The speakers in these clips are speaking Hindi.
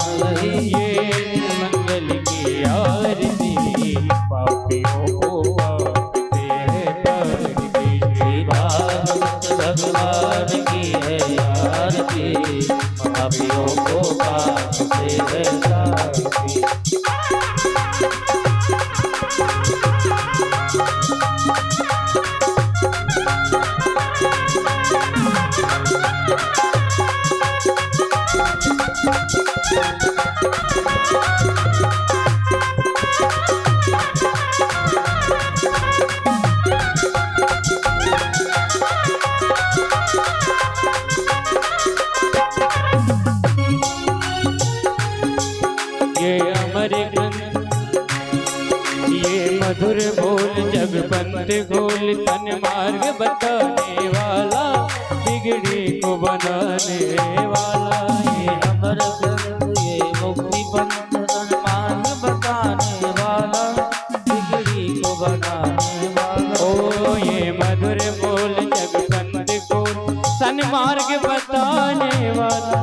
ये मंगल की आरती पापियों को आपसे है परती। श्री भागवत भगवान की है आरती, पापियों को पाप से है तारती। ये अमर ग्रंथ ये मधुर बोल जगपंत गोल तन मार्ग बताने वाला बिगड़ी को बनाने वाला। ये अमर ग्रंथ ये मुक्ति पंथ तन मार्ग बताने वाला, बिगड़ी को बनाने वाला। ओ ये मधुर बोल जगपंत गोल तन मार्ग बताने वाला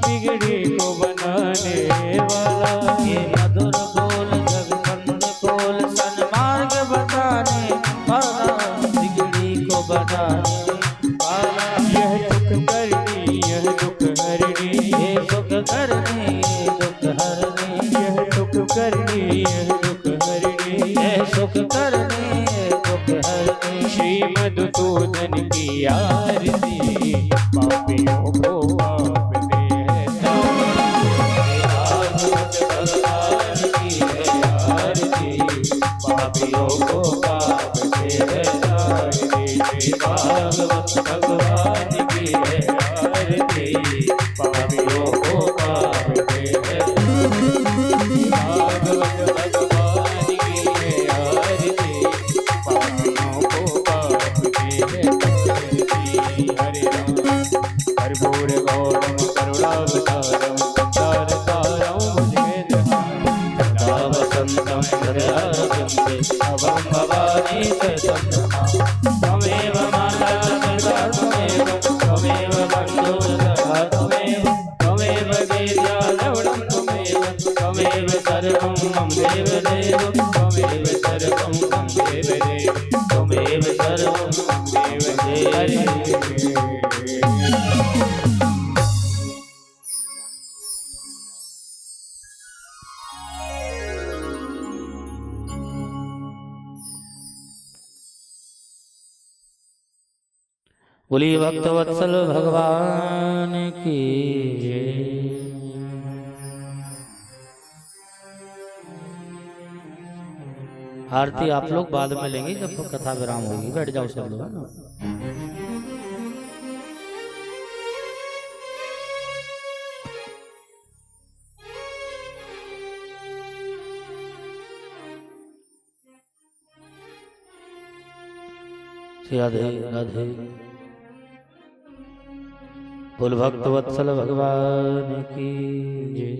बिगड़ी को बनाने वाला। ये मधुर बोल जगपंथ बोल सन्मार्ग बताने वाला, बिगड़ी को बनाने वाला। यह दुख करनी यह दुख हरनी ये सुख करने ये दुख हरने, यह दुख करनी यह दुख हरनी ये सुख करने ये दुख हरने। श्री मधुसूदन की आरती पापियों को आप दे भागवत भगवान की है आरती, पापियों को पाप से है तारती। श्री भागवत भगवान की है आरती, पापियों को पाप से है। भागवत भगवान की है आरती पापियों को पाप दे हरे राम कर्पूर गौरम करुणावतारम संसार सारम भुजगेन्द्रहारं सदा वसन्तं हृदयारविन्दे भवं भवानी सततं। त्वमेव माता पिता त्वमेव, त्वमेव बन्धुर्सखा त्वमेव, त्वमेव वेद्या द्रविणं त्वमेव, त्वमेव सर्वं मम देवदेव, त्वमेव सर्वं मम देवदेव, त्वमेव सर्वं मम देवदेव। बोली भक्त वत्सल भगवान की जय। आरती आप लोग बाद में लेंगे जब कथा विराम होगी। बैठ जाओ सब लोग, है ना। राधे राधे। बोल भक्त वत्सल भगवान की जय।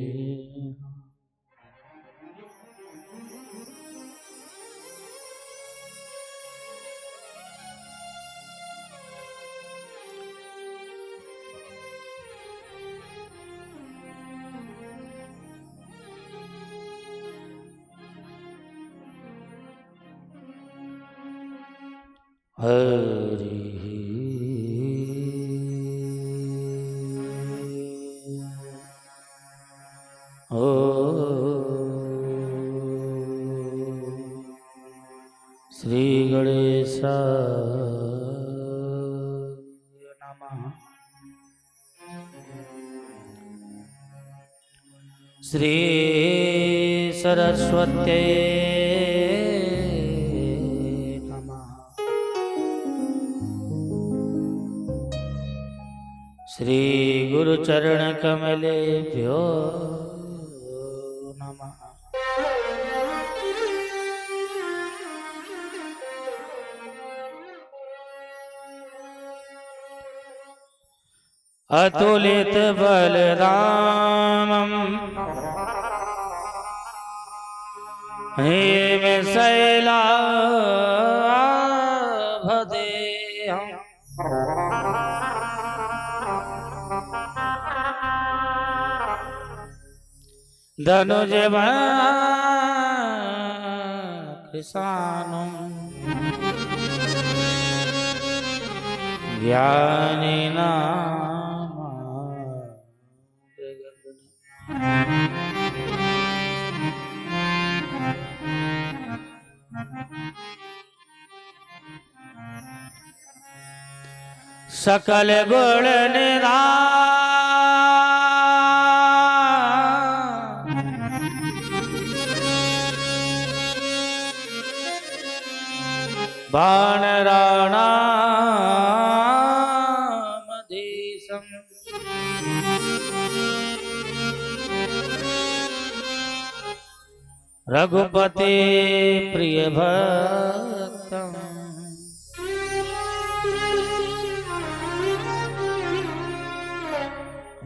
हरि ओ श्री गणेशाय नमः। श्री सरस्वत्यै श्री गुरुचरण कमलेभ्यो नमः। अतुलित बलरामं हेमशैलाभदेहम् धनुज कृषाणुं ज्ञानिनां सकल गुण निधान बाण राणामधीशं रघुपति प्रिय भक्तम्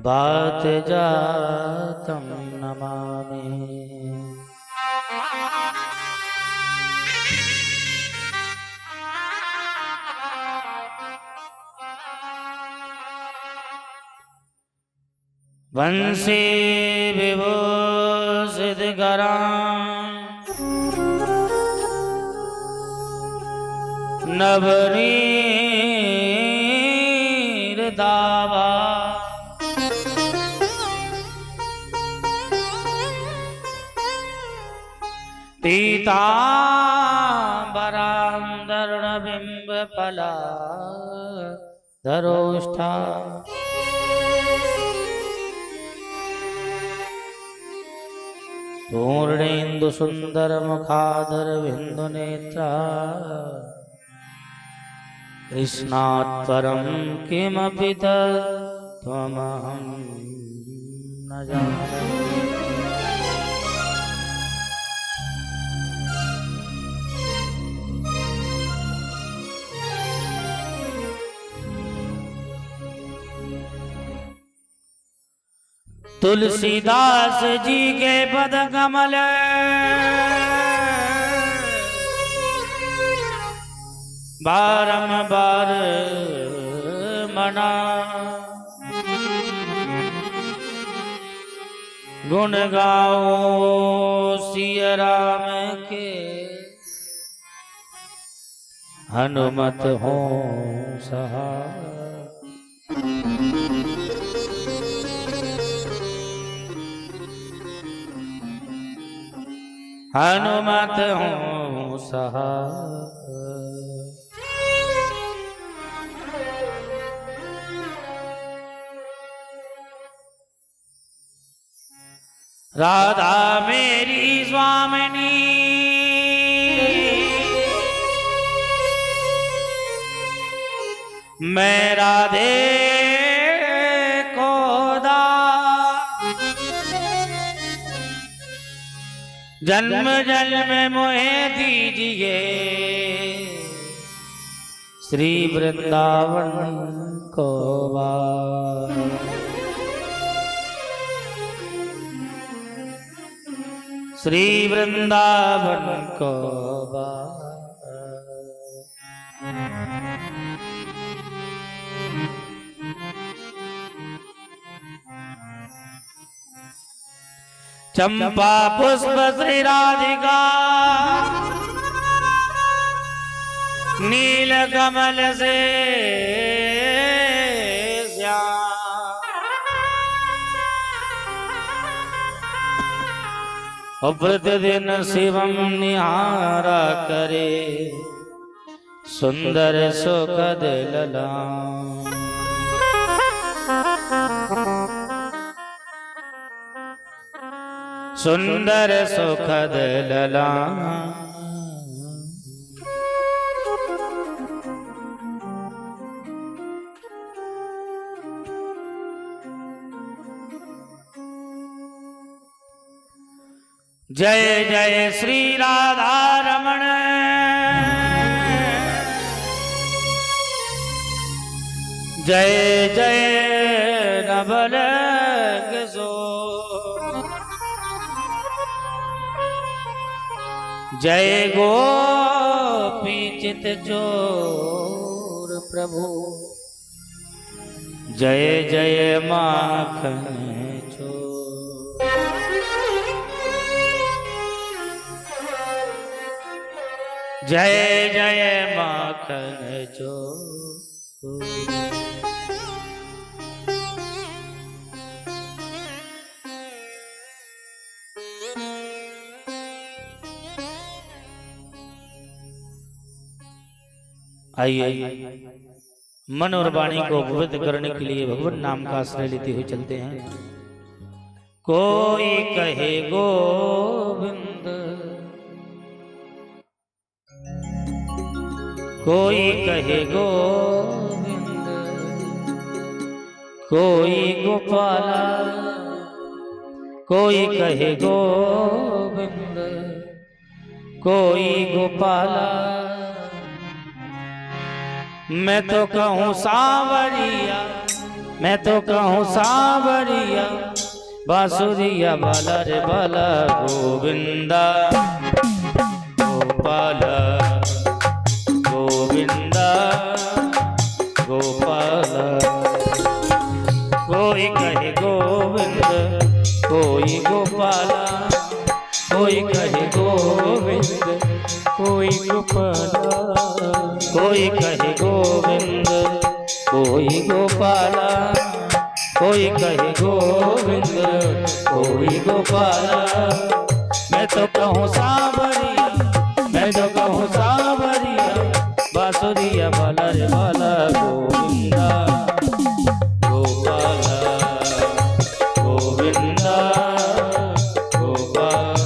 बात जातं नमामि। वंशी विभूषित नवनीर दावा पीताम्बरांधरुणबिंब फला धरोष्ठा पूर्णेन्दु सुंदर मुखाधर बिंदु नेत्रा कृष्णात् परं किमपि तत्त्वमहं न जाने। तुलसीदास जी के पद कमल बारंबार मना गुण गाओ सिया राम के हनुमत हो सहाय। हनुमत हूँ सहाय। राधा मेरी स्वामिनी मैं राधे को जन्म जन्म मोहे दीजिए श्री वृंदावन को वार। श्री वृंदावन को वार। चंपा पुष्प श्री राधिका नील कमल से श्याम प्रतिदिन शिवम निहारा करे सुंदर सुखद ललाम। सुंदर सुखद ललाम। जय जय श्री राधा रमण जय जय नवल जय गोपी चित चोर प्रभु जय जय माखन चोर। जय जय माखन चो। आइए मन और वाणी को पवित्र करने के लिए भगवान नाम का आश्रय लेते हुए चलते हैं। कोई कहे गोविंद, कोई कहे गोविंद, कोई गोपाला, कोई कहे गोविंद, कोई गोपाला। मैं तो कहूँ सांवरिया, मैं तो कहूँ सांवरिया, बांसुरिया बाला रे बाला, गोविंदा गोपाला, गोविंदा गोपाला। कोई कहे गोविंद, कोई गोपाला, कोई कहे गोविंद, कोई गोपाला, कोई कहे गोविंद, कोई गोपाला, कोई कहे गोविंद, कोई गोपाला। मैं तो कहूँ सांवरिया, मैं तो कहूँ सांवरिया, बांसुरिया बाला रे बाला, गोविंदा गोपाला, गोविंदा गोपाला।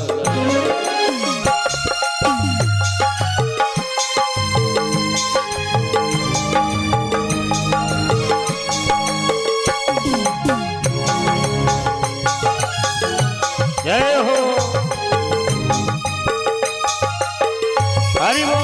जय हो हरि बोल।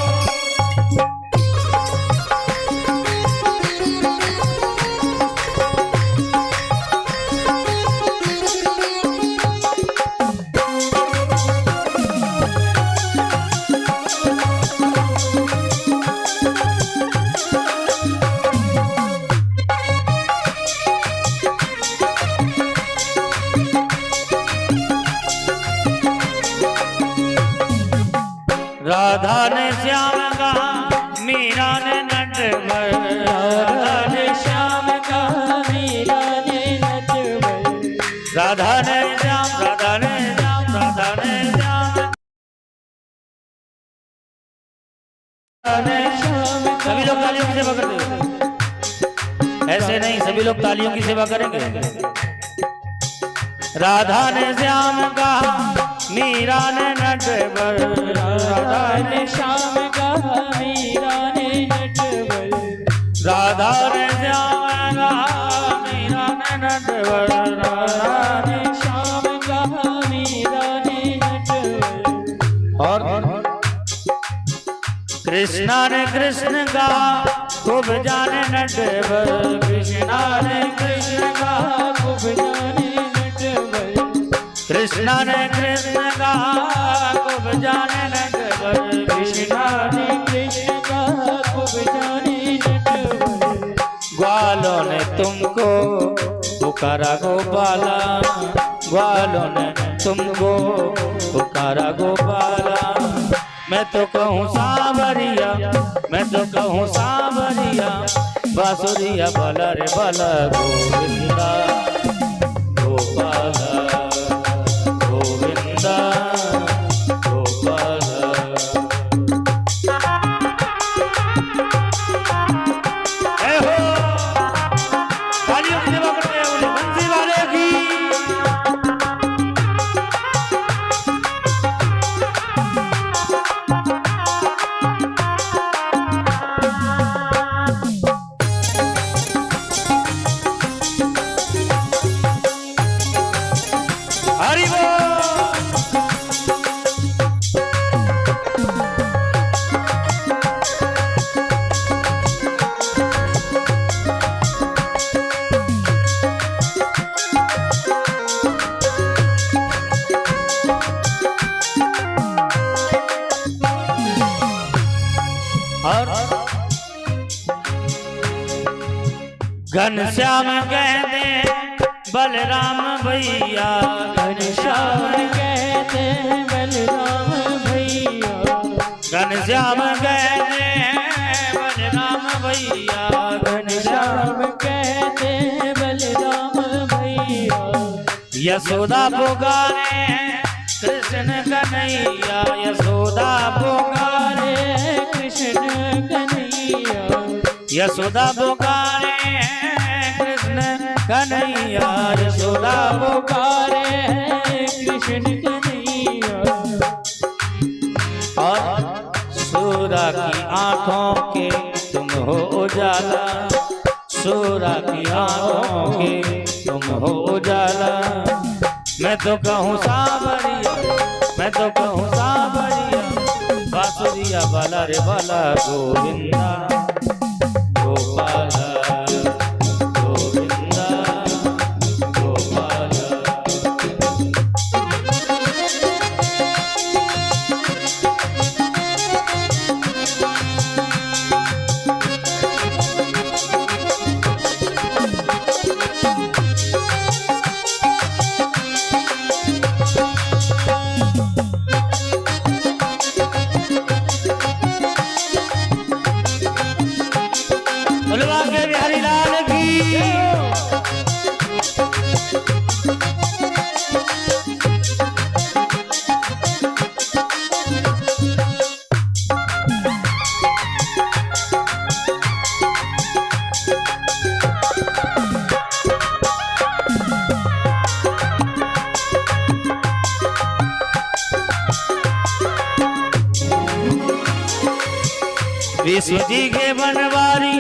राधा ने श्याम कहा, मीरा ने नटवर, राधा ने श्याम कहा, मीरा ने नटवर। राधा ने श्याम, राधा ने श्याम, राधा ने श्याम, राधा ने श्याम। सभी लोग तालियों की सेवा करते हैं, ऐसे नहीं, सभी लोग तालियों की सेवा करेंगे। राधा ने श्याम कहा, मीरा ने नटवर, राधा ने श्याम कहा, मीरा ने नटवर। राधा ने श्याम कहा, मीरा ने नटवर, राधा ने श्याम कहा, मीरा ने नटवर। और कृष्णा ने कृष्ण कहा, खूब जाने नटवर, कृष्णा ने कृष्ण कहा, खूब जाने नटवर। कृष्णा ने कृष्ण कहा, खूब जाने नटवर, कृष्णा ने कृष्ण कहा, खूब जाने नटवर। ग्वालों ने तुमको पुकारा गोपाला, ग्वालों ने तुमको पुकारा गोपाला। मैं तो कहूँ सांवरिया, मैं तो कहूँ सांवरिया, बांसुरिया बाला रे बाला, गोविंदा गोपाला, गोविंदा गोपाला। जय हो, तालियों की सेवा करते हैं बोले बंसी वाले की। हरि बोल। और घनश्याम कहते बलराम भैया, घनश्याम कहते बलराम भैया। घनश्याम यशोदा पुकारे कृष्ण कन्हैया, यशोदा पुकारे कृष्ण कन्हैया, यशोदा पुकारे कृष्ण कन्हैया, यशोदा पुकारे कृष्ण कन्हैया। और सूरा की आंखों के तुम हो उजाला, सूरा की आंखों के तुम हो उजाला। मैं तो कहूँ सावरिया, मैं तो कहूँ सावरिया, बांसुरिया बाला रे बाला गोविंदा गोपाला गोविंदा गोपाला। बुलवा के बिहारी लाल की विष्णु जी के बनवारी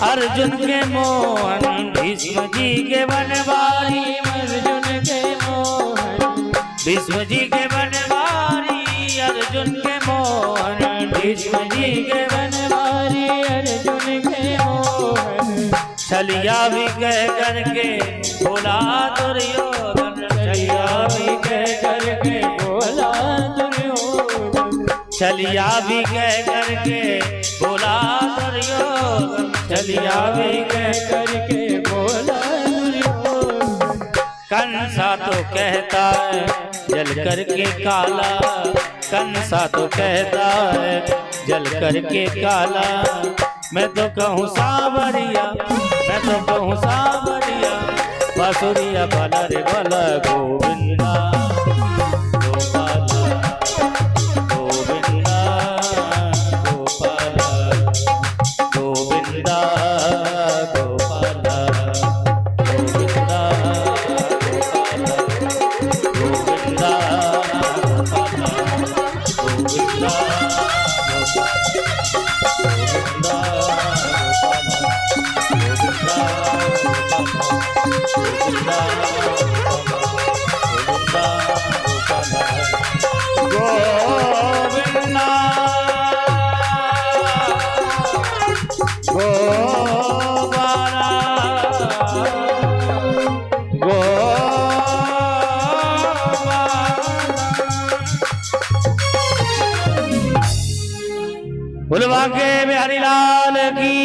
अर्जुन के मोहन, भीष्म जी के बनवारी अर्जुन के मोहन, भीष्म जी के बनवारी अर्जुन के मोहन, भीष्म जी के बनवारी अर्जुन के मोहन। छलिया भी कह करके बोला दुर्योधन, छलिया भी कह करके बोला दुर्योधन, छलिया भी कह करके बोला दुर्योधन, छलिया भी कह करके बोला दुर्योधन। कंसा तो कहता है जल करके काला, कंसा तो कहता है जल करके काला। मैं तो कहूँ सावरिया, मैं तो कहूँ सावरिया, बांसुरिया बाला रे बाला गोविंदा गोपाला गोविंदा गोपाला गोविंदा गोपाला गोविंदा गोपाला गोविंदा गोपाला गोविंदा बुलवा के बिहारी लाल की।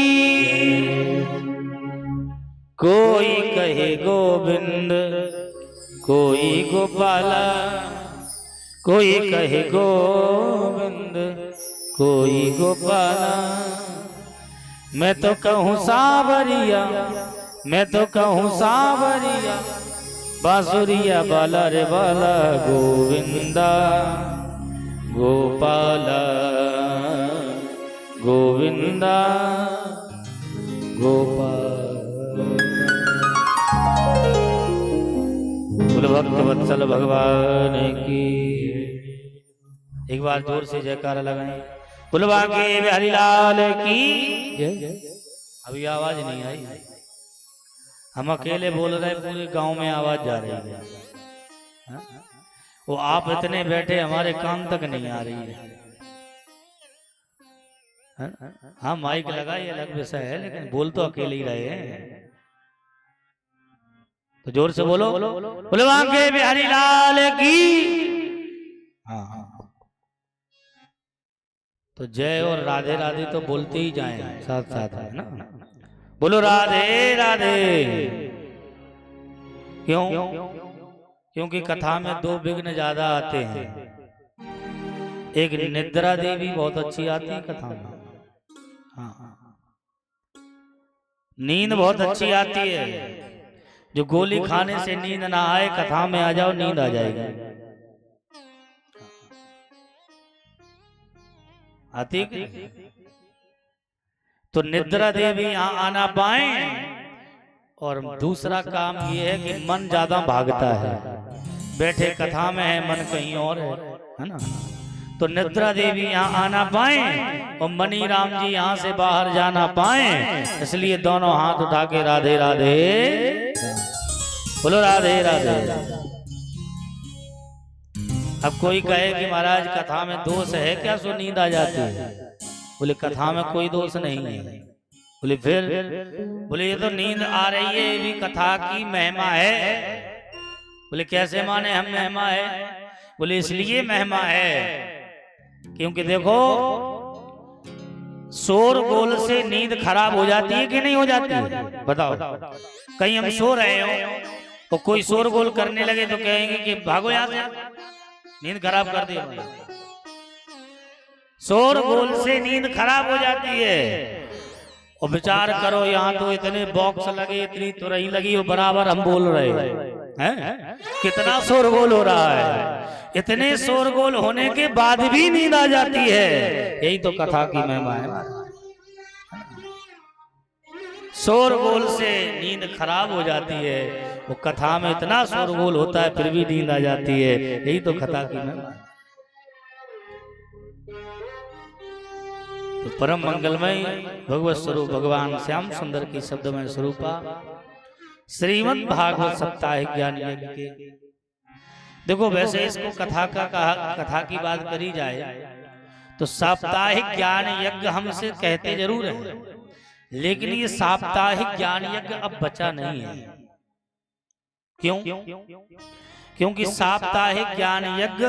कोई कहे गोविंद, कोई गोपाला, कोई कहे गोविंद, कोई गोपाला। मैं तो कहूँ सावरिया, मैं तो कहूँ सावरिया, बांसुरिया बाला रे बाला गोविंदा गोपाला गोविंदा गोपाल। भक्त वत्सल भगवान की। एक बार जोर से जयकारा लगाएं। बुलवा के बिहारी लाल की जय। अभी आवाज नहीं आई, हम अकेले बोल रहे, पूरे गांव में आवाज जा रही है। हाँ? वो आप इतने बैठे, हमारे कान तक नहीं आ रही है। हाँ माइक लगा, ये अलग विषय है, लेकिन बोल तो अकेले ही रहे हैं। तो जोर से बोलो, बुलवा के बिहारी लाल की। हाँ तो जय और राधे राधे तो बोलते ही जाएं साथ साथ, है ना। बोलो राधे राधे। क्यों? क्योंकि कथा में दो विघ्न ज्यादा आते हैं। एक निद्रा देवी बहुत अच्छी आती है कथा में। हाँ नींद बहुत अच्छी आती है। जो गोली खाने से नींद ना आए, कथा में आ जाओ, नींद आ जाएगी। आती कि नहीं? तो निद्रा देवी यहाँ आना पाए। और दूसरा काम ये है कि मन ज्यादा भागता है, बैठे कथा में है, मन कहीं और है ना। तो निद्रा देवी यहाँ आना पाए और मनी राम जी यहाँ से बाहर जाना पाए, इसलिए दोनों हाथ उठा के राधे राधे बोलो, राधे राधे। अब कोई कहे कि महाराज कथा में दोष है क्या, सो नींद आ जाती है? बोले कथा में कोई दोष नहीं है। बोले फिर? बोले ये तो नींद आ रही है, ये भी कथा की महिमा है। बोले कैसे माने हम महिमा है? बोले इसलिए महिमा है क्योंकि देखो, शोरगुल से नींद खराब हो जाती है कि नहीं हो जाती है? बताओ। कहीं हम सो रहे हो तो कोई शोरगुल करने लगे तो कहेंगे कि भागो यहाँ से, नींद खराब कर दी। शोरगुल से नींद खराब हो जाती है। और विचार करो, यहाँ तो इतने बॉक्स लगे, इतनी तुरही लगी हो, बराबर हम बोल रहे हैं, कितना शोरगुल हो रहा है। इतने शोरगुल होने के बाद भी नींद आ जाती है। यही तो कथा की महिमा है। शोरगुल से नींद खराब हो जाती है, वो कथा में इतना शोरगुल होता है फिर भी नींद आ जाती है। यही तो कथा की महिमा है। तो परम मंगलमय भगवत स्वरूप भगवान श्याम सुंदर की शब्दमय स्वरूपा श्रीमद् भागवत साप्ताहिक ज्ञान यज्ञ के, देखो वैसे इसको कथा की बात करी जाए तो साप्ताहिक ज्ञान यज्ञ हमसे कहते जरूर है, लेकिन ये साप्ताहिक ज्ञान यज्ञ अब बचा नहीं है। क्यों? क्योंकि साप्ताहिक ज्ञान यज्ञ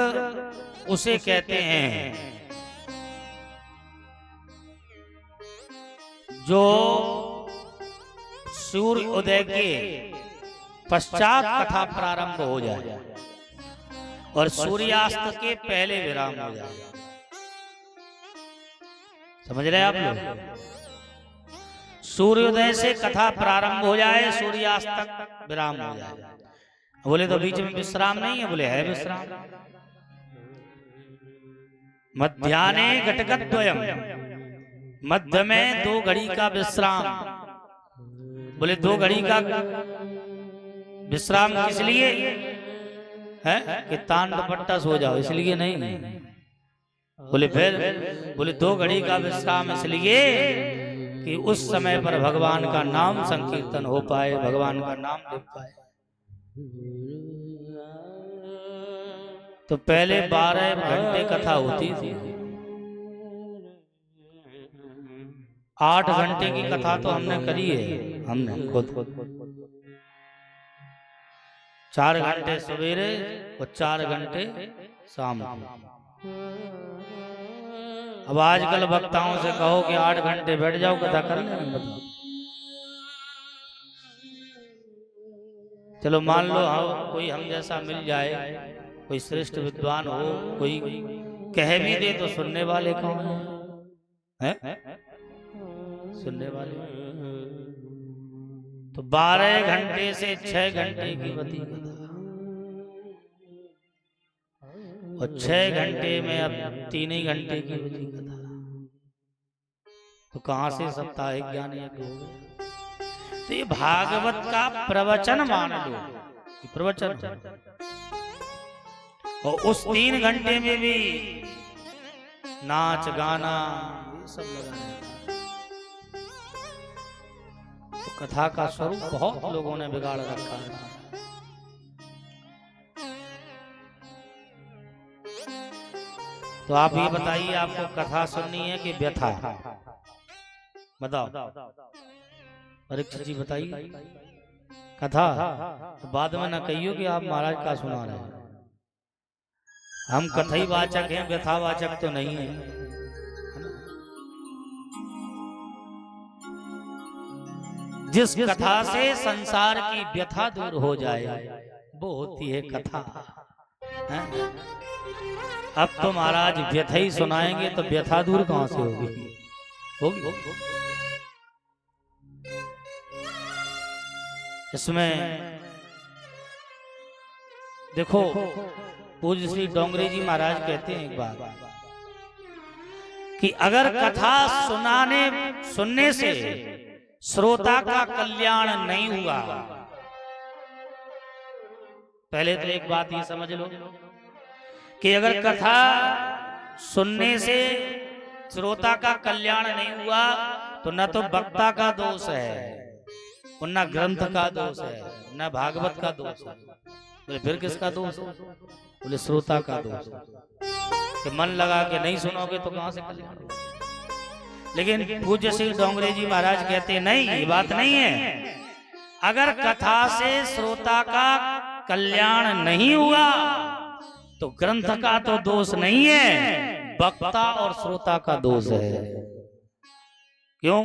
उसे कहते हैं जो सूर्य उदय के पश्चात कथा प्रारंभ हो जाए और सूर्यास्त के पहले विराम हो जाए। समझ रहे आप लोग? सूर्योदय से कथा प्रारंभ हो जाए, सूर्यास्त तक विराम हो जाए। बोले तो बीच में विश्राम नहीं है? बोले है विश्राम। मध्याह्ने घटकद्वयम, मध्य में 2 घड़ी का विश्राम। बोले 2 घड़ी का विश्राम किस लिए है? कि तान दुपट्टा सो जाओ, इसलिए नहीं। बोले फिर? बोले 2 घड़ी का विश्राम इसलिए कि उस समय पर भगवान का नाम संकीर्तन हो पाए, भगवान का नाम ले पाए। तो पहले 12 घंटे कथा होती थी, 8 घंटे की कथा तो हमने करी है, हमने खुद 4 घंटे सवेरे और 4 घंटे शाम को। अब आजकल वक्ताओं से कहो कि 8 घंटे बैठ जाओ कथा कर लेंगे, बताओ। चलो मान लो कोई हम जैसा मिल जाए, कोई श्रेष्ठ विद्वान हो, कोई कह भी दे तो सुनने वाले कौन है? सुनने वाले तो 12 घंटे से 6 घंटे की बती कथा, और 6 घंटे में अब 3 ही घंटे की बची कथा। तो कहां से साप्ताहिक ज्ञान यज्ञ हो गया? तो ये भागवत का प्रवचन मान लो, प्रवचन। और उस 3 घंटे में भी नाच गाना ये सब लगा। तो कथा का स्वरूप बहुत लोगों ने बिगाड़ रखा है। तो आप ये बताइए, आपको कथा सुननी है कि व्यथा? बताओ परीक्षित जी, बताइए। कथा तो बाद में ना कहियो कि आप महाराज का सुना रहे हैं। हम कथई वाचक हैं, व्यथावाचक तो नहीं है। जिस कथा से संसार की व्यथा दूर हो जाए वो होती है कथा। है? अब तो महाराज व्यथा ही सुनाएंगे तो व्यथा दूर कहां से होगी? इसमें देखो पूज्य श्री डोंगरे जी महाराज कहते हैं एक बात कि अगर कथा सुनने से श्रोता का कल्याण नहीं हुआ, पहले तो एक बात ये समझ लो कि अगर कथा सुनने से श्रोता का कल्याण नहीं हुआ तो न तो वक्ता का दोष है, और न ग्रंथ का दोष है, न भागवत का दोष है। बोले फिर किसका दोष है? बोले श्रोता का दोष है कि मन लगा के नहीं सुनोगे तो कहां से कल्याण होगा। लेकिन पूज्य श्री डोंगरे जी महाराज कहते हैं नहीं, ये बात नहीं है। अगर कथा से श्रोता का कल्याण नहीं हुआ तो ग्रंथ का तो दोष नहीं है, वक्ता और श्रोता का दोष है। क्यों?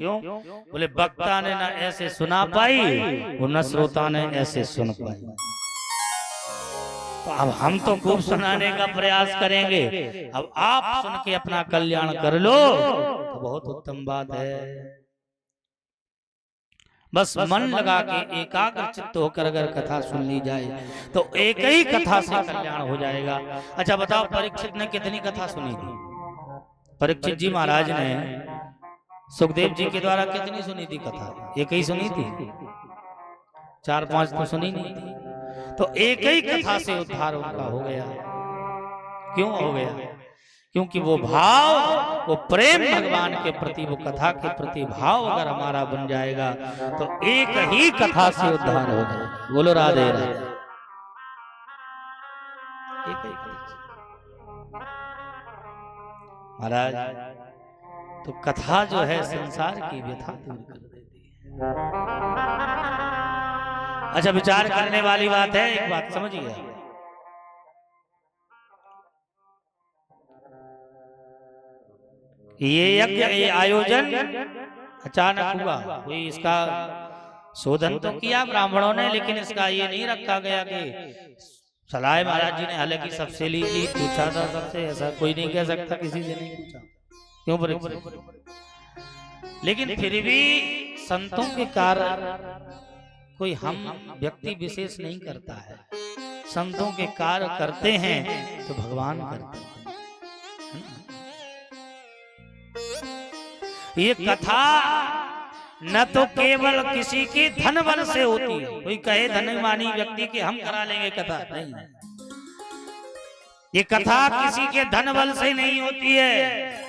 बोले वक्ता ने ना ऐसे सुना पाई और न श्रोता ने ऐसे सुन पाई। तो अब हम तो खूब सुनाने का प्रयास करेंगे, अब आप सुन के अपना कल्याण कर लो तो बहुत उत्तम बात है। बस मन लगा के एकाग्र चित्त होकर अगर कथा सुन ली जाए तो एक ही कथा से कल्याण हो जाएगा। अच्छा बताओ, परीक्षित ने कितनी कथा सुनी थी? परीक्षित जी महाराज ने सुखदेव जी के द्वारा कितनी सुनी थी कथा? एक ही सुनी थी, 4-5 तो सुनी नहीं थी। तो एक ही कथा से उद्धार उनका हो गया। क्यों हो गया? क्योंकि वो भाव, वो प्रेम भगवान के प्रति, वो कथा के प्रति भाव अगर हमारा बन जाएगा तो एक ही कथा से उद्धार हो जाएगा। बोलो राधे राधे। एक ही महाराज, तो कथा जो है संसार की व्यथा दूर कर देती है। अच्छा विचार करने वाली बात है, एक बात समझिए। ये यज्ञ, ये आयोजन अचानक हुआ, कोई इसका शोधन तो किया ब्राह्मणों ने, लेकिन इसका ये नहीं रखा गया कि सलाह महाराज जी ने हालांकि सबसे ली थी, पूछा था सबसे, ऐसा कोई नहीं कह सकता किसी से नहीं पूछा। क्यों परीक्षित? लेकिन फिर भी संतों के कार्य कोई हम व्यक्ति विशेष नहीं करता है, संतों के कार्य करते हैं तो भगवान करते हैं। ये कथा न तो केवल किसी के धन बल से होती है, कोई कहे धनवानी व्यक्ति के हम करा लेंगे कथा, नहीं। ये कथा किसी के धन बल से नहीं होती है,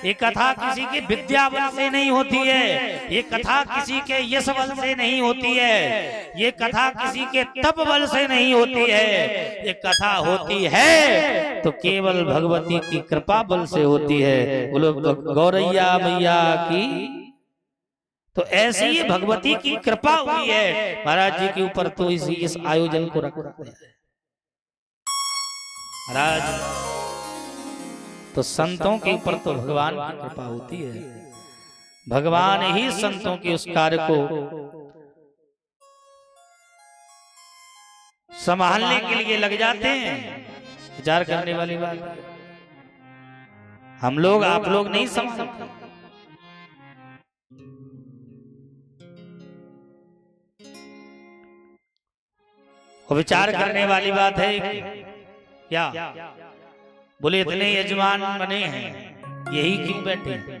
ये कथा किसी के विद्या बल से नहीं होती है, ये कथा किसी के यश बल से नहीं होती है, ये कथा किसी के तप बल से नहीं होती है। ये कथा होती है तो केवल भगवती की कृपा बल से होती है। बोलो गौरैया मैया की। तो ऐसी ही भगवती की कृपा हुई है महाराज जी के ऊपर, तो इस आयोजन को रखा गया है महाराज। तो संतों के ऊपर तो भगवान की कृपा होती है, भगवान ही संतों के उस कार्य को संभालने के लिए लग जाते हैं। विचार करने वाली बात, हम लोग आप लोग नहीं संभालते। और विचार करने वाली बात है क्या? बोले इतने यजमान बने हैं, यही क्यों बैठे हैं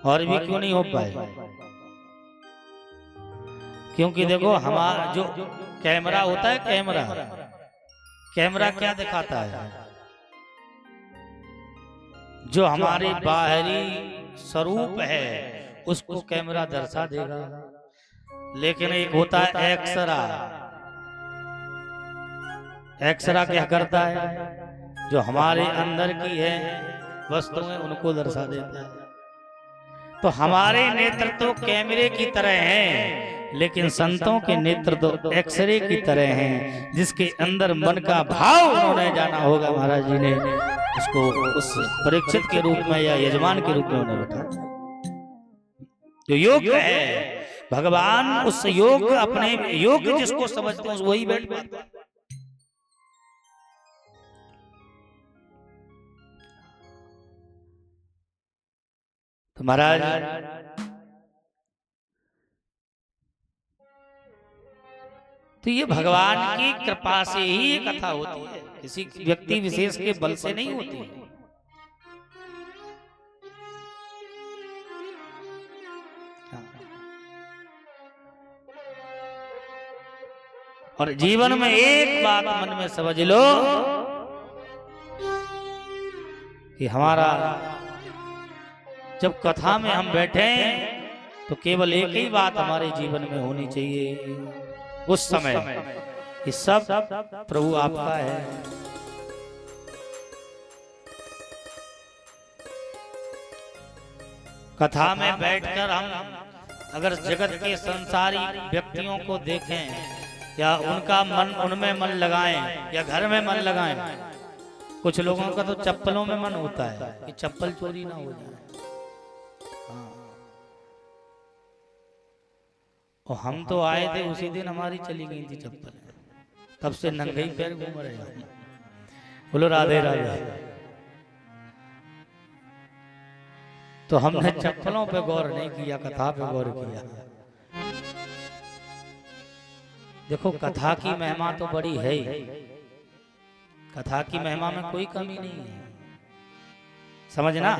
और भी क्यों नहीं हो पाए? क्योंकि देखो हमारा जो कैमरा होता है, कैमरा क्या दिखाता है? जो हमारे बाहरी स्वरूप है उसको कैमरा दर्शा देगा, लेकिन एक होता है एक्सरा। एक्सरा क्या करता है? जो हमारे अंदर की है वस्तुएं उनको दर्शा देता है। तो हमारे नेत्र तो कैमरे की तरह हैं, लेकिन संतों के नेत्र तो एक्सरे की तरह हैं, जिसके अंदर मन का भाव उन्होंने जाना होगा। महाराज जी ने उसको उस परीक्षित के रूप में या यजमान के रूप में उन्हें बैठा। जो योग है भगवान, उस योग अपने योग जिसको समझते हैं वही बैठ पाता है। तो महाराज तो ये भगवान की कृपा से ही ये कथा होती है, किसी व्यक्ति विशेष के बल से नहीं होती है। और जीवन में एक बात मन में समझ लो कि हमारा जब कथा में हम बैठे तो केवल एक ही बात हमारे जीवन में होनी चाहिए उस समय कि सब प्रभु आपका है। कथा में बैठकर हम अगर जगत के संसारी व्यक्तियों को देखें या उनका मन उनमें मन लगाएं या घर में मन लगाएं, कुछ लोगों का तो चप्पलों में मन होता है कि चप्पल चोरी ना हो जाए। और हम तो आए थे उसी दिन हमारी चली गई थी चप्पल, तब से नंगे ही पैर घूम रहे हैं। बोलो राधे राधे। तो हमने चप्पलों पे गौर नहीं किया, कथा पे गौर किया। देखो कथा की महिमा तो बड़ी है ही, कथा की महिमा में कोई कमी नहीं है, समझना।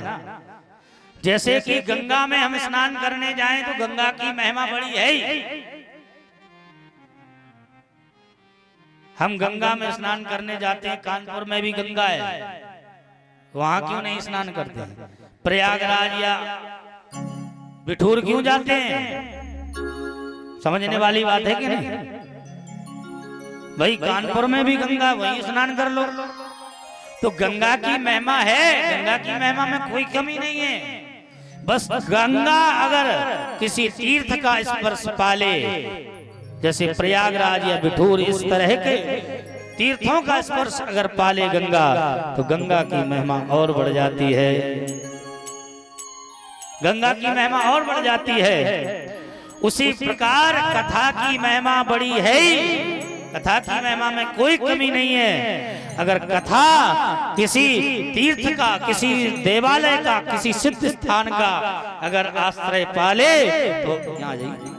जैसे कि गंगा में हम स्नान करने जाएं तो गंगा की महिमा बड़ी है ही। हम गंगा में स्नान करने जाते हैं, कानपुर में भी गंगा है, वहां क्यों नहीं स्नान करते हैं? प्रयागराज या बिठूर क्यों जाते हैं? समझने वाली बात है कि नहीं? भाई कानपुर में भी गंगा, वहीं स्नान कर लो। तो गंगा की महिमा है, गंगा की महिमा में कोई कमी नहीं है। बस गंगा अगर किसी तीर्थ का स्पर्श पाले, जैसे प्रयागराज या बिठूर, इस तरह के तीर्थों का स्पर्श अगर पाले गंगा, तो गंगा की महिमा और बढ़ जाती है, गंगा की महिमा और बढ़ जाती है। उसी प्रकार कथा की महिमा बड़ी है, कथा की महिमा में कोई कमी नहीं है। अगर कथा किसी तीर्थ का, किसी देवालय का, किसी सिद्ध स्थान का अगर आश्रय पाले तो यहाँ जाइए,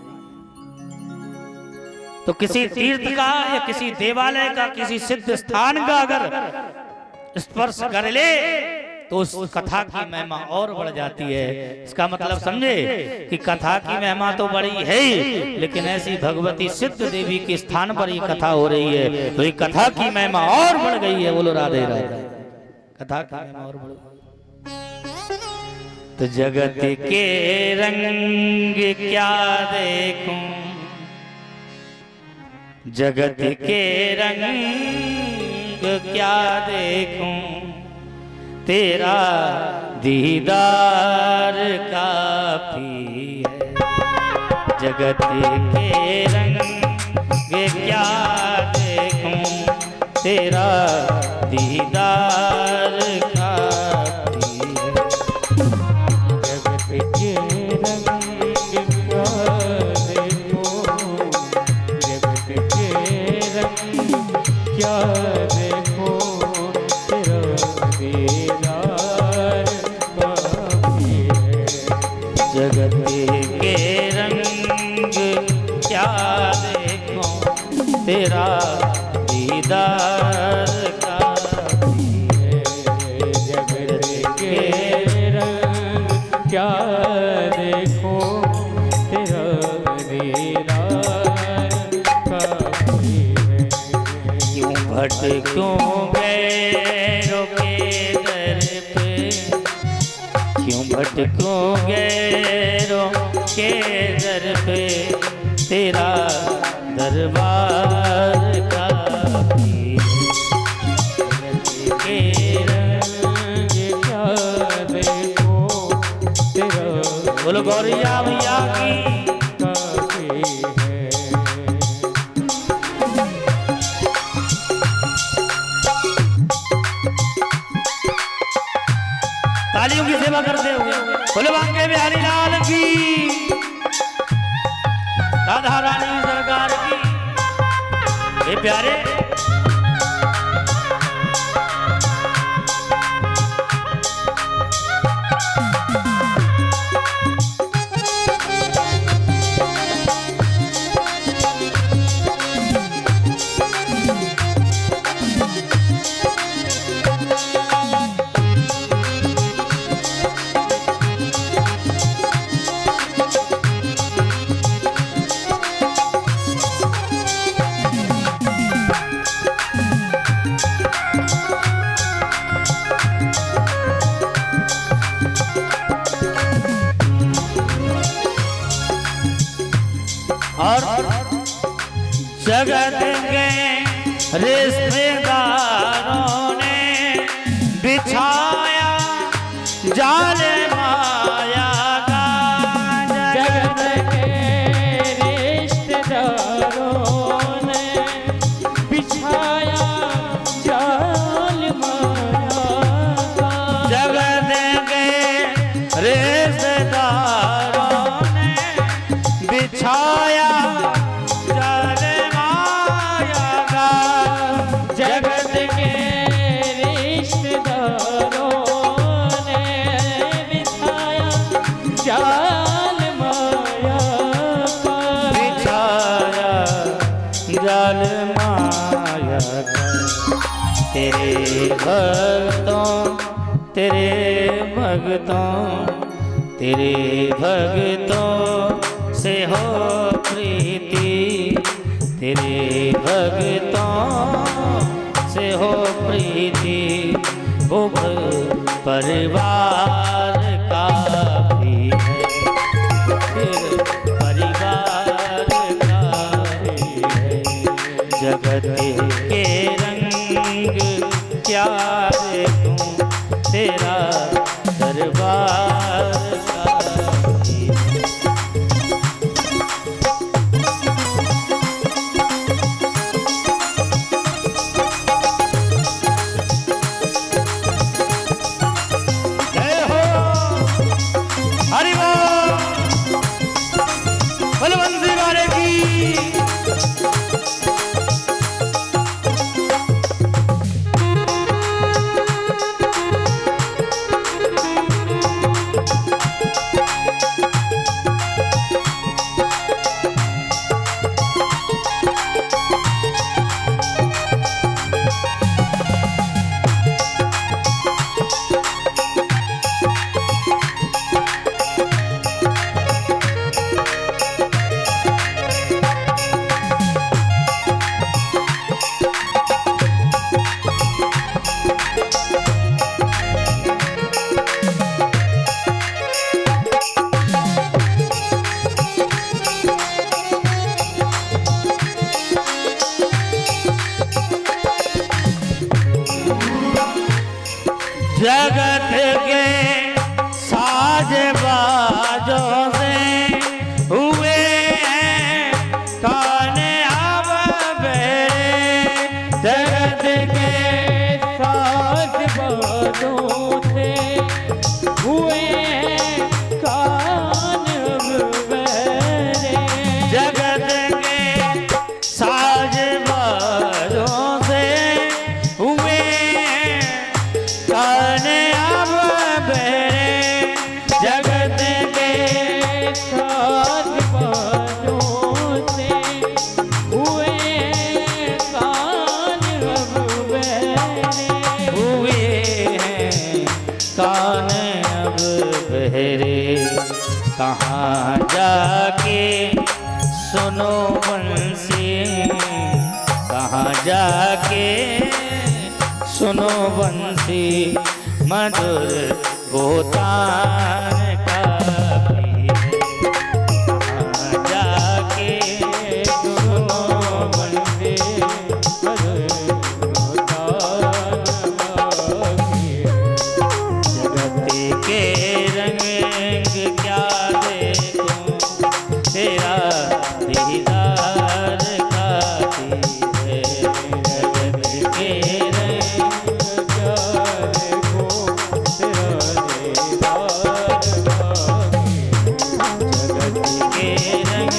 तो किसी तीर्थ का या किसी देवालय का, किसी सिद्ध स्थान का अगर स्पर्श कर ले तो उस कथा की महिमा और बढ़ जाती है। इसका मतलब समझे कि कथा की महिमा तो बड़ी है ही, लेकिन ऐसी भगवती सिद्ध देवी के स्थान पर ये कथा हो रही है तो ये कथा की महिमा और बढ़ गई है। बोलो राधे राधे। कथा की महिमा और बढ़ गई। तो जगत के रंग क्या देखूं, जगत के रंग क्या देखूं, तेरा दीदार काफी है। जगत के रंग क्या देखूं, तेरा दीदार काफी है। जगत के रंग क्या देखो, जगत के रंग क्या देखो, जगत के रंग क्या देखो, तेरा दीदार काफी है। जगत के रंग क्या देखो, तेरा दीदार काफी है। क्यों भटकोगे रोके दर पे, क्यों भटकोगे रोके दर पे, तेरा दरबार काफी है। के रंग क्या देखो, तेरा बोलो गौरिया भैया की काफी है। तालियों की सेवा करते हुए बोले बांके बिहारी लाल की, राधा रानी सरकार की। ये प्यारे जगत के रिश्तेदारों ने बिछाया जाल माया का। जगत के रिश्तेदारों ने बिछाया जाल माया का। जगत के रिश्तेदारों ने बिछाया जाल माया का। जगत के रिश्तेदारों ने बिछाया जाल माया का। बिछाया जाल माया का। तेरे भक्तों तेरे भक्तों तेरे भक्तों से हो प्रीति। तेरे भक्तों से हो प्रीति। वो परिवार का भी है। फिर परिवार का भी है। जगत के रंग क्या देखूं तेरा दरबार का भी है। जय हो हरि बोल बलवंती वाले की। जगत के साज बाजों से हुए हैं काने अब बेरे। जगत के साज बाजों से हुए हैं कान अब बहरे। जगत के साज बाजों से हुए कान अब बहरे। जगत के साज बाजों से हुए कान अब बहरे। हुए हैं कान अब बहरे। कहाँ जाके सुनो बंसी। कहाँ जाके सुनो बंसी। मधुर गोतान का भी है। कहाँ जाके सुनो बंसी। जगत के रंग क्या देखूं तेरा दीदार काफी है। जगत के रंग के रंग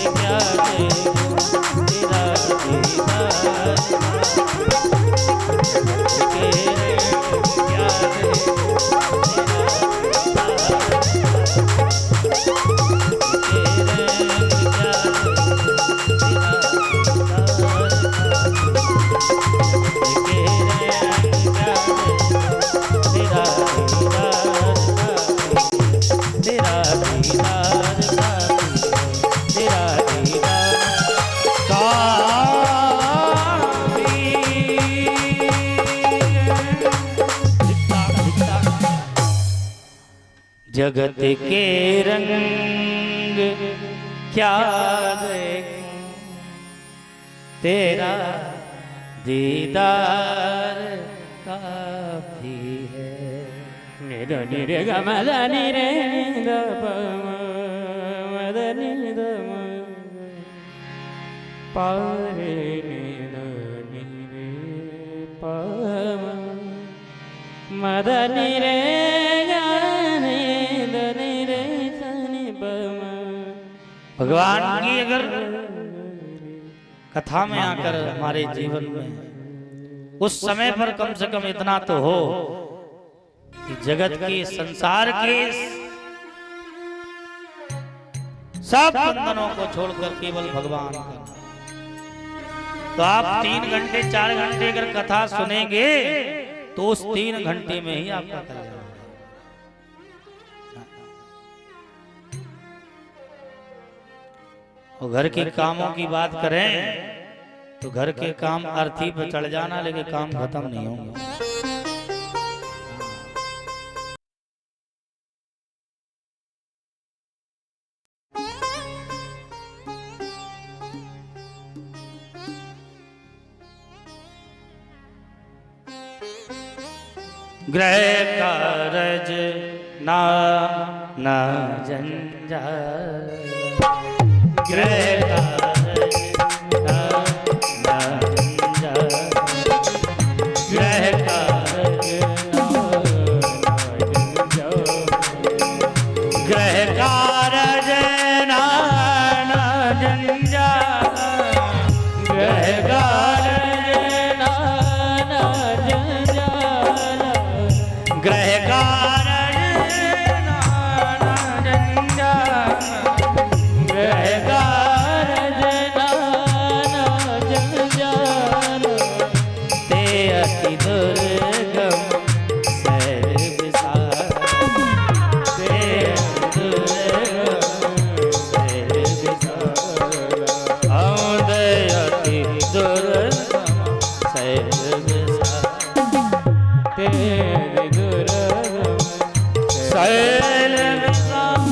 क्या देखूं तेरा दीदार। के रंग क्या देखूं जगत के रंग क्या देखूं तेरा दीदार काफी है। निरे निरे ग मद निरे द प मद नि द म प रे नि प मद निरे ग नि द निरे स नि प म। भगवान की अगर कथा में आकर हमारे जीवन में उस समय पर कम से कम इतना तो हो कि जगत के संसार के सब बंधनों को छोड़कर केवल भगवान का, तो आप 3 घंटे 4 घंटे अगर कथा सुनेंगे तो उस 3 घंटे में ही आपका कल्याण होगा। और घर के कामों की बात करें तो घर के काम अर्थी पर चढ़ जाना, लेकिन काम खत्म नहीं होंगे। ग्रह कारज ना जंजाल, ग्रह कारज ना जंजाल, ग्रह कारज ग्रह कारज ना जंजाल, ग्रह कारज ना जंजाल, ग्रह कारज नाना जंजाल, ग्रह कारज नाना जंजाल, ते अति दुर्गम सैर विशाल, ते अति दुर्गम सैर विशाल, औदे अति दुर्गम सैर विशाल, तेरे दुर्गम सैल विशाल।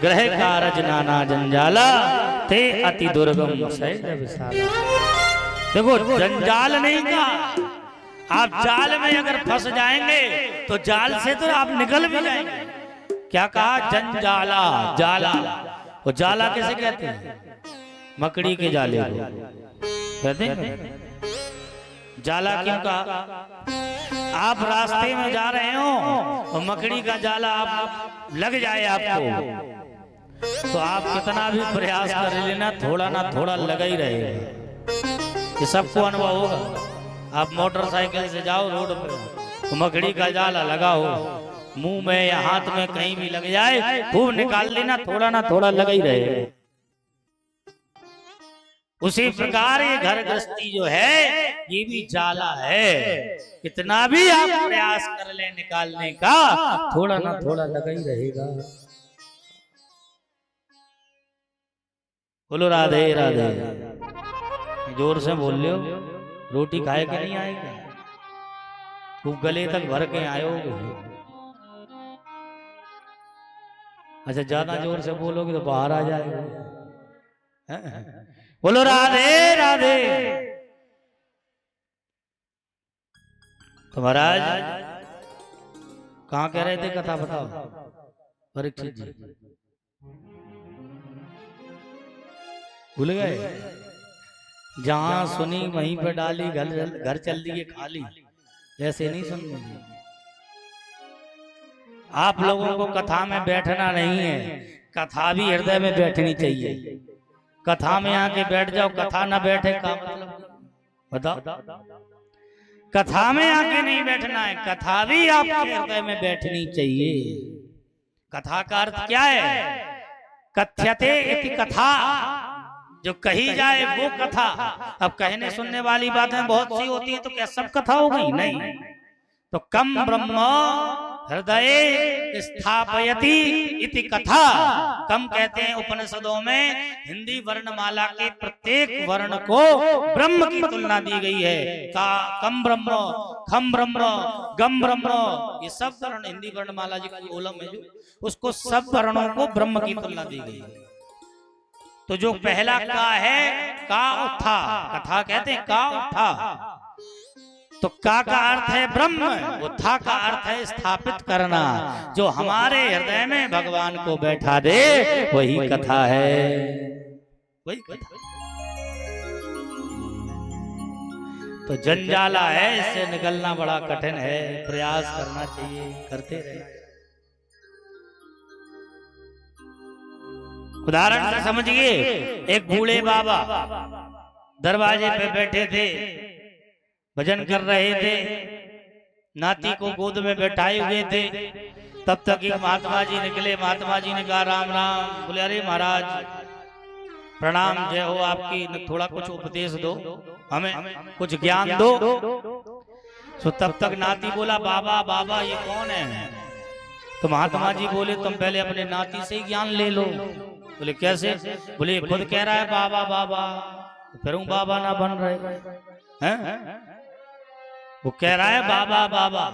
ग्रह कारज नाना जंजाला, ते अति दुर्गम सैल विशाला। देखो जंजाल नहीं कहा, आप जाल में अगर फंस जाएंगे तो जाल से तो आप निकल भी जाएंगे। क्या कहा? जंजाला, जाला। वो जाला कैसे कहते हैं? मकड़ी के जाले को कहते हैं। जाला क्यों कहा? आप रास्ते में जा रहे हो और मकड़ी का जाला आप लग जाए आपको, तो आप कितना भी प्रयास कर लेना, थोड़ा ना थोड़ा लगा ही रहेगा। ये सबको अनुभव होगा। आप मोटरसाइकिल से जाओ रोड पर, तो मकड़ी का जाला लगा हो, मुंह में या हाथ में कहीं भी लग जाए, खूब निकाल लेना, थोड़ा ना थोड़ा लगा ही रहेगा। उसी प्रकार ये घर गृहस्थी जो है ये भी जाला है। कितना भी आप प्रयास कर ले निकालने का, थोड़ा ना थोड़ा लगा ही रहेगा। बोलो राधे राधे। जोर से बोल लो, रोटी खाए के नहीं आएगा? खूब गले तक भर के आयो। अच्छा ज्यादा जोर से बोलोगे तो बाहर आ जाएगा। बोलो राधे राधे। तो महाराज कहाँ कह रहे थे? कथा बताओ परीक्षित जी। भूल गए? जहां सुनी वहीं पर डाली, घर चल दिए खाली। ऐसे नहीं सुननी। आप लोगों को कथा में बैठना नहीं है, कथा भी हृदय में बैठनी चाहिए। कथा में आके बैठ जाओ, कथा ना बैठे का मतलब बताओ? कथा में आके नहीं बैठना है, कथा भी आपके हृदय में बैठनी चाहिए। कथा का अर्थ क्या है? कथ्यते इति कथा, जो कही जाए वो कथा। अब कहने सुनने वाली बातें बहुत सी होती हैं, तो क्या सब कथा हो गई? नहीं। तो कम ब्रह्म हृदय स्थापयति इति कथा। कम कहते हैं उपनिषदों में हिंदी वर्णमाला के प्रत्येक वर्ण को ब्रह्म की तुलना दी गई है। का कम ब्रह्म, खम ब्रह्म, गम ब्रह्म, ये सब वर्ण हिंदी वर्णमाला जी की ओलम है जो, उसको सब वर्णों को ब्रह्म की तुलना दी गई है। तो जो पहला का है का उठा, कथा कहते हैं का उठा, तो का अर्थ है ब्रह्म, उत्था का अर्थ है स्थापित करना। जो हमारे हृदय में भगवान को बैठा दे वही कथा है, वही कथा। तो जंजाला है, इससे निकलना बड़ा कठिन है, प्रयास करना चाहिए, करते रहे। उदाहरण से समझिए, एक बूढ़े बाबा दरवाजे पे बैठे थे, भजन कर रहे थे, नाती को गोद में बैठाए हुए थे। तब तक एक महात्मा जी निकले। महात्मा जी ने कहा राम राम। बोले अरे महाराज प्रणाम, जय हो आपकी, थोड़ा कुछ उपदेश दो, हमें कुछ ज्ञान दो। तो तब तक नाती बोला बाबा बाबा ये कौन है? तो महात्मा जी बोले तुम पहले अपने नाती से ही ज्ञान ले लो। बोले कैसे? बोले खुद कह रहा है बाबा बाबा, फिर बाबा ना बन रहे हैं? वो कह रहा है बाबा बाबा,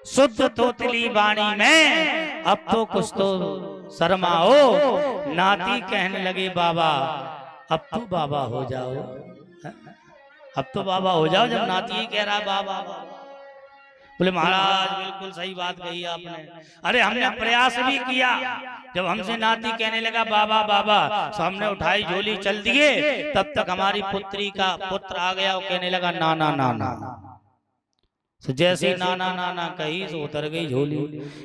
शुद्ध तोतली वाणी में अब तो कुछ तो शर्माओ। नाती कहने लगे बाबा अब तो बाबा हो जाओ, अब तो बाबा हो जाओ, जब नाती ही कह रहा है बाबा। बोले महाराज बिल्कुल सही बात कही आपने। अरे हमने प्रयास भी किया, जब हमसे नाती कहने लगा बाबा बाबा, सामने उठाई झोली चल दिए। तब तक हमारी पुत्री का पुत्र आ गया, वो कहने लगा नाना नाना। तो जैसे नाना नाना कही तो उतर गई झोली।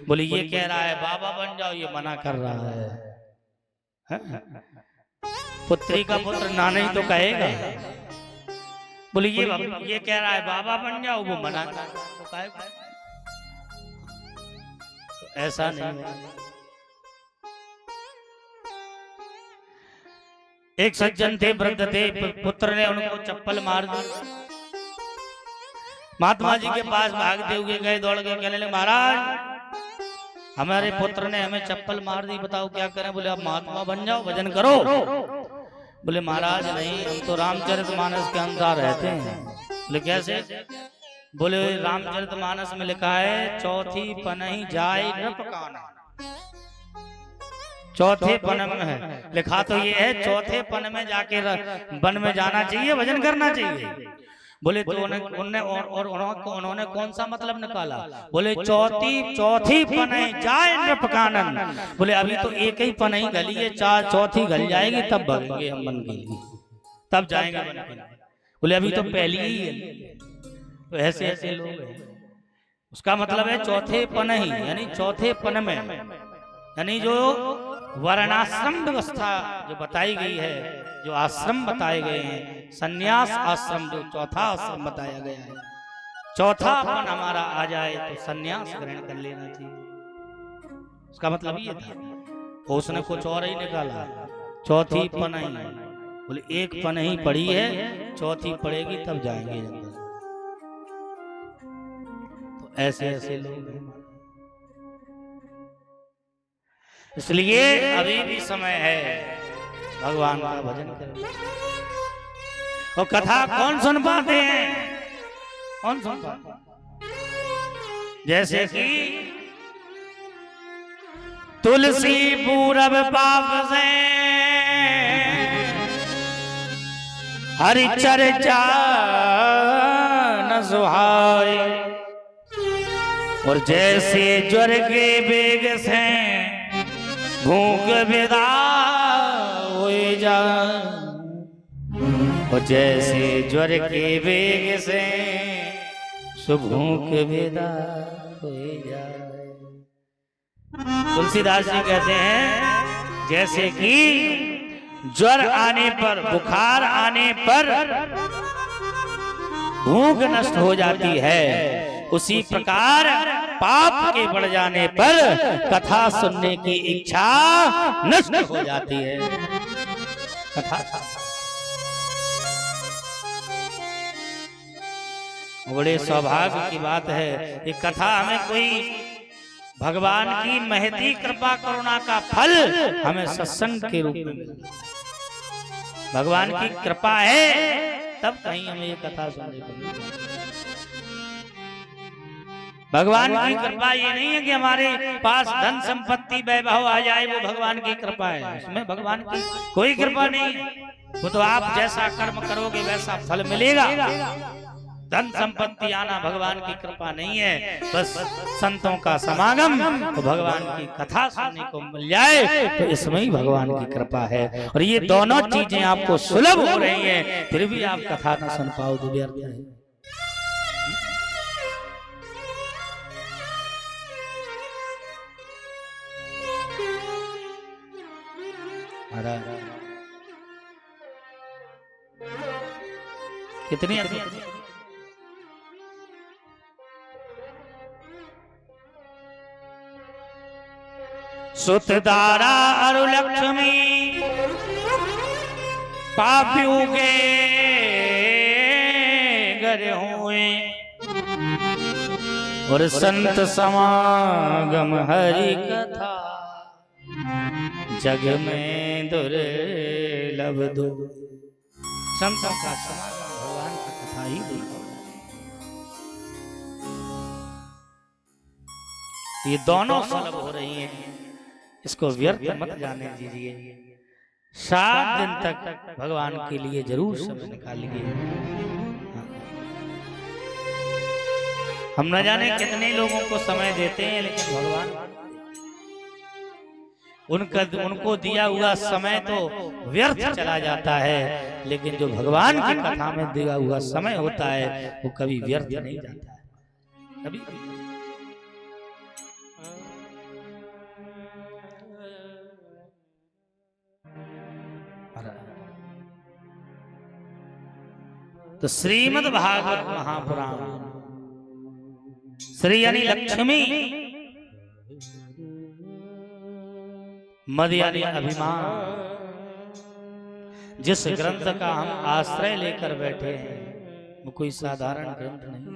बोले ये कह रहा है बाबा बन जाओ, ये मना कर रहा है। पुत्री का पुत्र नाना ही तो कहेगा। बोले ये कह रहा है बाबा बन जाओ, वो मना कर रहा है, तो कहेगा। तो ऐसा नहीं। एक सज्जन थे, वृद्ध थे, पुत्र ने उनको चप्पल मार दी। महात्मा जी के पास भागते हुए गए, दौड़ गए, कहने लगे महाराज हमारे पुत्र ने हमें चप्पल मार दी, बताओ क्या करें? बोले आप महात्मा बन जाओ, भजन करो। बोले महाराज नहीं, हम तो रामचरितमानस के अनुसार रहते हैं। बोले कैसे? बोले रामचरितमानस में लिखा है चौथी पनही जाए नृप काना। चौथे पन में है लिखा, तो ये है चौथे पन में जाके वन में जाना चाहिए, भजन करना चाहिए। बोले तो उन्होंने कौन सा मतलब निकाला? बोले चौथी पनही जाए नृप कानन। बोले अभी तो एक ही पनही गली है, चौथी गल जाएगी तब भगेंगे हम वन के लिए, तब जाएंगे वन के लिए। बोले अभी तो पहली ही है। तो ऐसे ऐसे लोग हैं। उसका मतलब है चौथे पनही, यानी चौथे पन में, यानी जो वर्णाश्रम व्यवस्था जो बताई गई है, जो आश्रम बताए गए हैं, संन्यास आश्रम जो चौथा आश्रम बताया गया है, चौथा पन हमारा आ जाए तो संन्यास ग्रहण कर लेना चाहिए। उसका मतलब ये था। उसने कुछ और ही निकाला, चौथी पनही। बोले एक पनही पड़ी है, चौथी पड़ेगी तब जाएंगे जंगल। तो ऐसे ऐसे लोग हैं। इसलिए अभी भी समय है, भगवान का भजन करें। और कथा कौन सुन पाते हैं? कौन सुन पाते? जैसे कि तुलसी पूरब पाप से हरि चर्चा न सुहाए, और जैसे ज्वर के बेग से भूख विदा हो जा, और जैसे ज्वर के वेग से भूख विदा हो जाए। तुलसीदास जी कहते हैं जैसे कि ज्वर आने पर, बुखार आने पर भूख नष्ट हो जाती है, उसी प्रकार पाप के बढ़ जाने पर कथा सुनने की इच्छा नष्ट हो जाती है। कथा बड़े सौभाग्य की बात है। ये कथा हमें कोई भगवान की महती कृपा करुणा का फल हमें सत्संग के रूप में मिलता है। भगवान की कृपा है तब कहीं हमें ये कथा सुनने को मिलती है। भगवान की कृपा ये नहीं है कि हमारे पास धन संपत्ति वैभव आ जाए, वो भगवान की कृपा है। उसमें भगवान की कोई कृपा नहीं है। वो तो आप जैसा कर्म करोगे वैसा फल मिलेगा। धन संपत्ति आना भगवान की कृपा नहीं है। बस संतों का समागम तो भगवान की कथा सुनने को मिल जाए तो इसमें ही भगवान की कृपा है। और ये दोनों चीजें आपको सुलभ हो रही हैं, फिर भी आप कथा न सुन पाओ तो व्यर्थ है। कितनी सुतदारा अरु लक्ष्मी पापियों के घर हुए और संत समागम हरि कथा जग में दुर्लभ दो। संतों का समागम भगवान की कथा ही देखो। ये दोनों सुलभ हो रही हैं, इसको व्यर्थ मत जाने दीजिए। 7 दिन तक भगवान के लिए जरूर समय निकालिए। हम न जाने कितने लोगों को समय देते हैं, लेकिन भगवान उनको दिया हुआ समय तो व्यर्थ चला जाता है, लेकिन जो भगवान की कथा में दिया हुआ समय होता है वो कभी व्यर्थ नहीं जाता है, कभी। तो श्रीमद् भागवत महापुराण श्री यानी लक्ष्मी, मद यानी अभिमान, जिस ग्रंथ का हम आश्रय लेकर बैठे हैं वो कोई साधारण ग्रंथ नहीं है,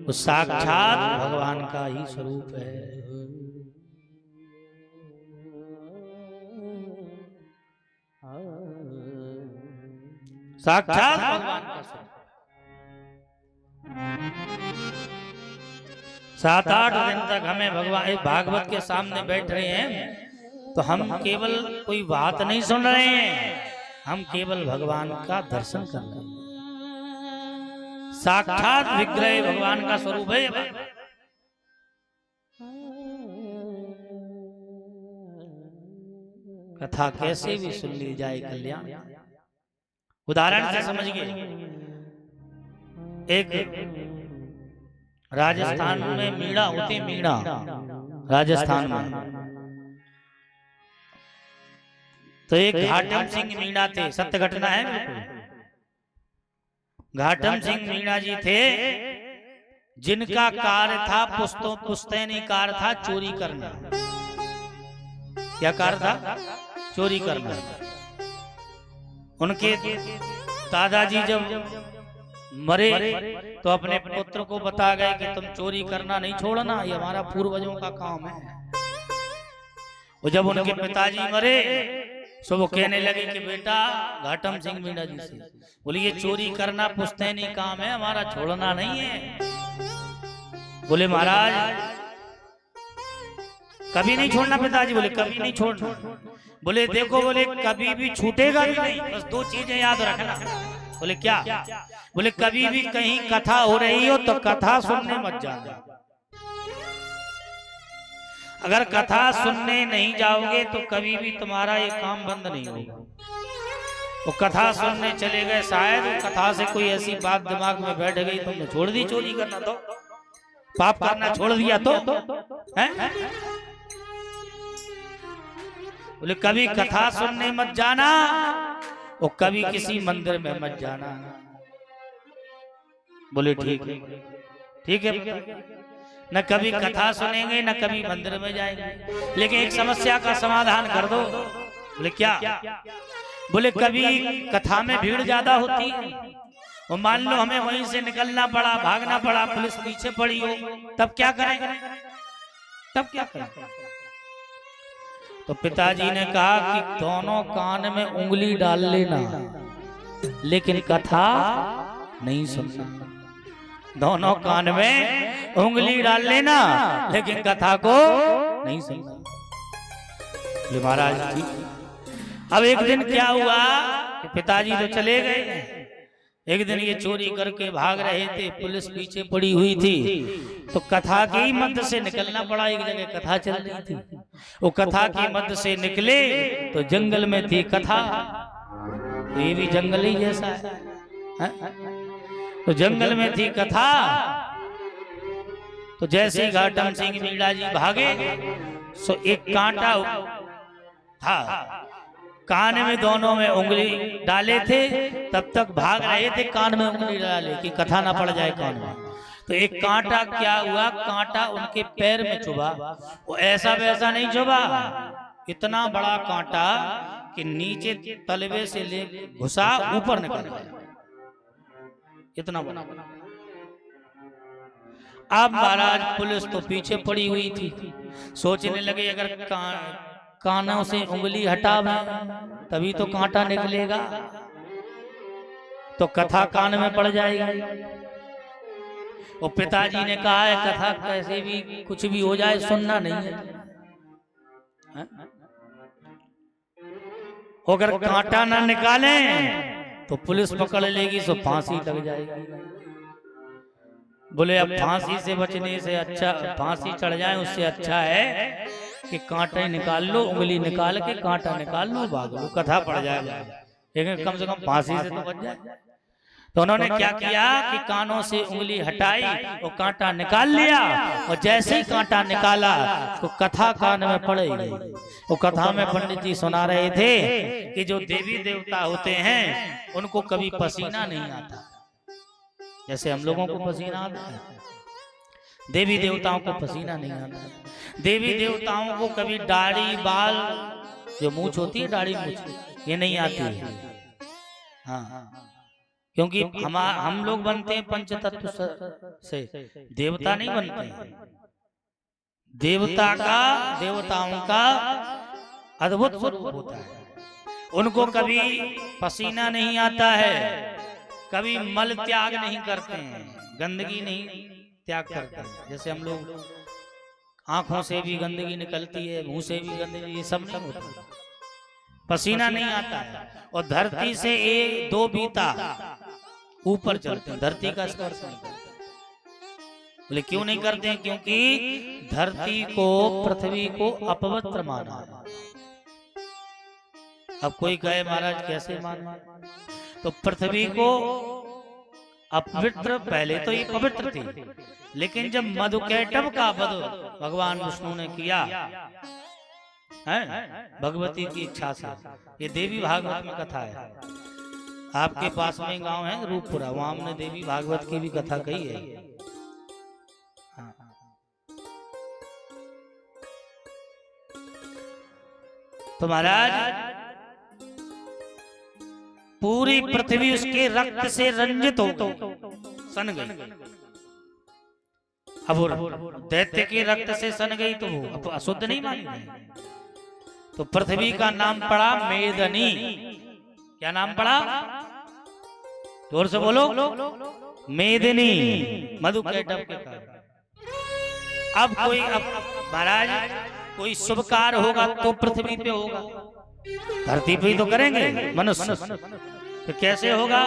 वो साक्षात भगवान का ही स्वरूप है। साक्षात भगवान का स्वरूप। 7-8 दिन तक हमें भगवान भागवत के सामने बैठ रहे हैं तो हम केवल कोई बात नहीं सुन रहे हैं, हम केवल भगवान का दर्शन कर रहे हैं। साक्षात विग्रह भगवान का स्वरूप है। कथा कैसे भी सुन ली जाए कल्याण। उदाहरण से समझिए, एक राजस्थान में मीणा होती, मीणा राजस्थान में, तो एक घाटम सिंह मीणा थे, सत्य घटना है बिल्कुल। घाटम सिंह मीणा जी थे जिनका कार्य था पुश्तैनी कार्य था चोरी करना। क्या कार्य था? चोरी करना। उनके दादाजी जब मरे तो अपने पुत्र को बता गए कि तुम चोरी करना नहीं छोड़ना, ये हमारा पूर्वजों का काम है। और जब उनके पिताजी मरे तो वो कहने लगे कि बेटा घाटम सिंह मीणा जी से बोले ये चोरी करना पुश्तैनी काम है, हमारा छोड़ना नहीं है। बोले महाराज कभी नहीं छोड़ना। पिताजी बोले कभी नहीं छोड़ना। बोले देखो, बोले कभी भी छूटेगा भी नहीं, बस 2 चीजें याद रखना। बोले क्या? बोले कभी भी कहीं कथा हो रही हो तो कथा सुनने मत जाना। अगर कथा सुनने नहीं जाओगे तो कभी भी तुम्हारा ये काम बंद नहीं होगा। वो कथा सुनने चले गए, शायद कथा से कोई ऐसी बात दिमाग में बैठ गई, तुमने छोड़ दी चोरी करना, तो पाप करना छोड़ दिया तो है? बोले कभी कथा सुनने मत जाना और कभी किसी मंदिर में मत जाना। बोले ठीक है, ठीक है। न कभी कथा सुनेंगे न कभी मंदिर में जाएंगे, लेकिन एक समस्या का समाधान कर दो। बोले क्या? बोले कभी कथा में भीड़ ज्यादा होती है और मान लो हमें वहीं से निकलना पड़ा, भागना पड़ा, पुलिस पीछे पड़ी हो, तब क्या करें? तब क्या करें? तो पिताजी ने कहा कि दोनों कान में उंगली डाल लेना, लेकिन कथा नहीं सुनना। दोनों कान में उंगली डाल लेना, लेकिन कथा को नहीं सुनना। बोले महाराज ठीक। अब एक दिन क्या हुआ कि पिताजी तो चले गए, एक दिन ये चोरी करके भाग रहे थे, पुलिस पीछे पड़ी हुई थी, तो कथा के ही मध्य से निकलना पड़ा। एक जगह कथा चल रही थी, वो कथा के मध्य से निकले तो जंगल में थी कथा। ये भी जंगल ही जैसा है, तो जंगल में थी कथा। तो जैसे घाटम सिंह मीणा जी भागे, सो एक कांटा था, कान में दोनों में उंगली डाले थे, तब तक भाग रहे थे कान में उंगली डाले कि कथा ना पड़ जाए कान में। तो एक कांटा क्या हुआ, कांटा उनके पैर में चुभा। वो ऐसा वैसा नहीं चुभा, इतना बड़ा कांटा कि नीचे तलवे से ले घुसा ऊपर निकल गया, इतना बड़ा। अब महाराज पुलिस तो पीछे पड़ी हुई थी, सोचने लगे अगर कानों से उंगली हटावे तभी तो कांटा निकलेगा, तो कथा कान में पड़ जाएगी। वो पिताजी ने कहा है कथा कैसे भी कुछ भी हो जाए सुनना नहीं है, अगर कांटा ना निकाले तो पुलिस पकड़ लेगी, सो फांसी लग जाएगी। बोले अब फांसी से बचने से अच्छा, फांसी चढ़ जाए उससे अच्छा है कि कांटा ही निकाल लो, उंगली निकाल के कांटा निकाल लो, भाग लो, कथा पड़ जाएगा, लेकिन कम से कम फांसी से तो बच जाए। तो उन्होंने क्या किया कि कानों से उंगली हटाई और कांटा निकाल लिया, और जैसे ही कांटा निकाला तो कथा कान में पड़ गई। वो कथा में पंडित जी सुना रहे थे कि जो देवी देवता होते हैं उनको कभी पसीना नहीं आता, जैसे हम लोगों को पसीना आता है, देवी देवताओं को पसीना नहीं आता। देवी देवताओं को कभी दाढ़ी बाल, जो मूंछ होती है दाढ़ी मूंछ, ये नहीं आती है। हाँ, क्योंकि हम लोग बनते हैं पंचतत्व से, देवता नहीं बनते हैं। देवताओं का अद्भुत स्वरूप होता है, उनको कभी पसीना नहीं आता है, कभी मल त्याग नहीं करते हैं, गंदगी नहीं त्याग करते हैं। जैसे हम लोग आंखों से भी गंदगी निकलती है, मुंह से भी गंदगी, ये सब नहीं होता, पसीना नहीं आता है। और धरती से एक दो बीता ऊपर चलते हैं, धरती का स्पर्श नहीं करते। बोले क्यों नहीं करते हैं? क्योंकि धरती को, पृथ्वी को अपवित्र माना है। अब कोई कहे महाराज कैसे माना, तो पृथ्वी को अपवित्र, पहले तो ये पवित्र थी, लेकिन जब मधुकैटभ का वध भगवान विष्णु ने किया है भगवती की इच्छा से, ये देवी भागवत में कथा है। आपके पास में गांव है रूपपुरा, वहां हमने देवी भागवत की भी कथा कही है। हाँ। तो महाराज पूरी पृथ्वी उसके रक्त से रंजित हो सन गई। अब दैत्य के रक्त से सन गई तो वो अशुद्ध नहीं मानी गई। तो पृथ्वी का नाम पड़ा मेदनी। क्या नाम पड़ा? जोर से बोलो, मेदिनी, मधुकैटभ के कारण। अब महाराज कोई शुभ कार्य होगा तो पृथ्वी पे होगा, धरती पे ही तो करेंगे मनुष्य, तो कैसे होगा?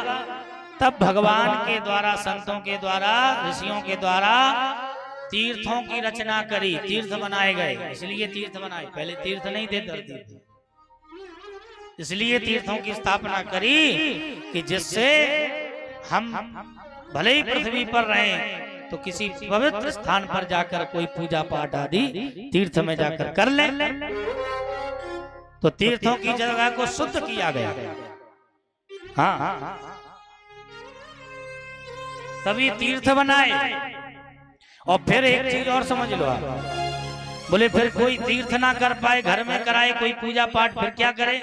तब भगवान के द्वारा, संतों के द्वारा, ऋषियों के द्वारा तीर्थों की रचना करी, तीर्थ बनाए गए। इसलिए तीर्थ बनाए, पहले तीर्थ नहीं थे धरती पे, इसलिए तीर्थों की स्थापना करी कि जिससे हम भले ही पृथ्वी पर रहें तो किसी पवित्र स्थान पर जाकर कोई पूजा पाठ आदि तीर्थ में जाकर कर ले। तो तीर्थों की जगह को शुद्ध किया गया। हाँ, तभी तीर्थ बनाए। और फिर एक चीज और समझ लो आप, बोले फिर कोई तीर्थ ना कर पाए, घर में कराए कोई पूजा पाठ, फिर क्या करे?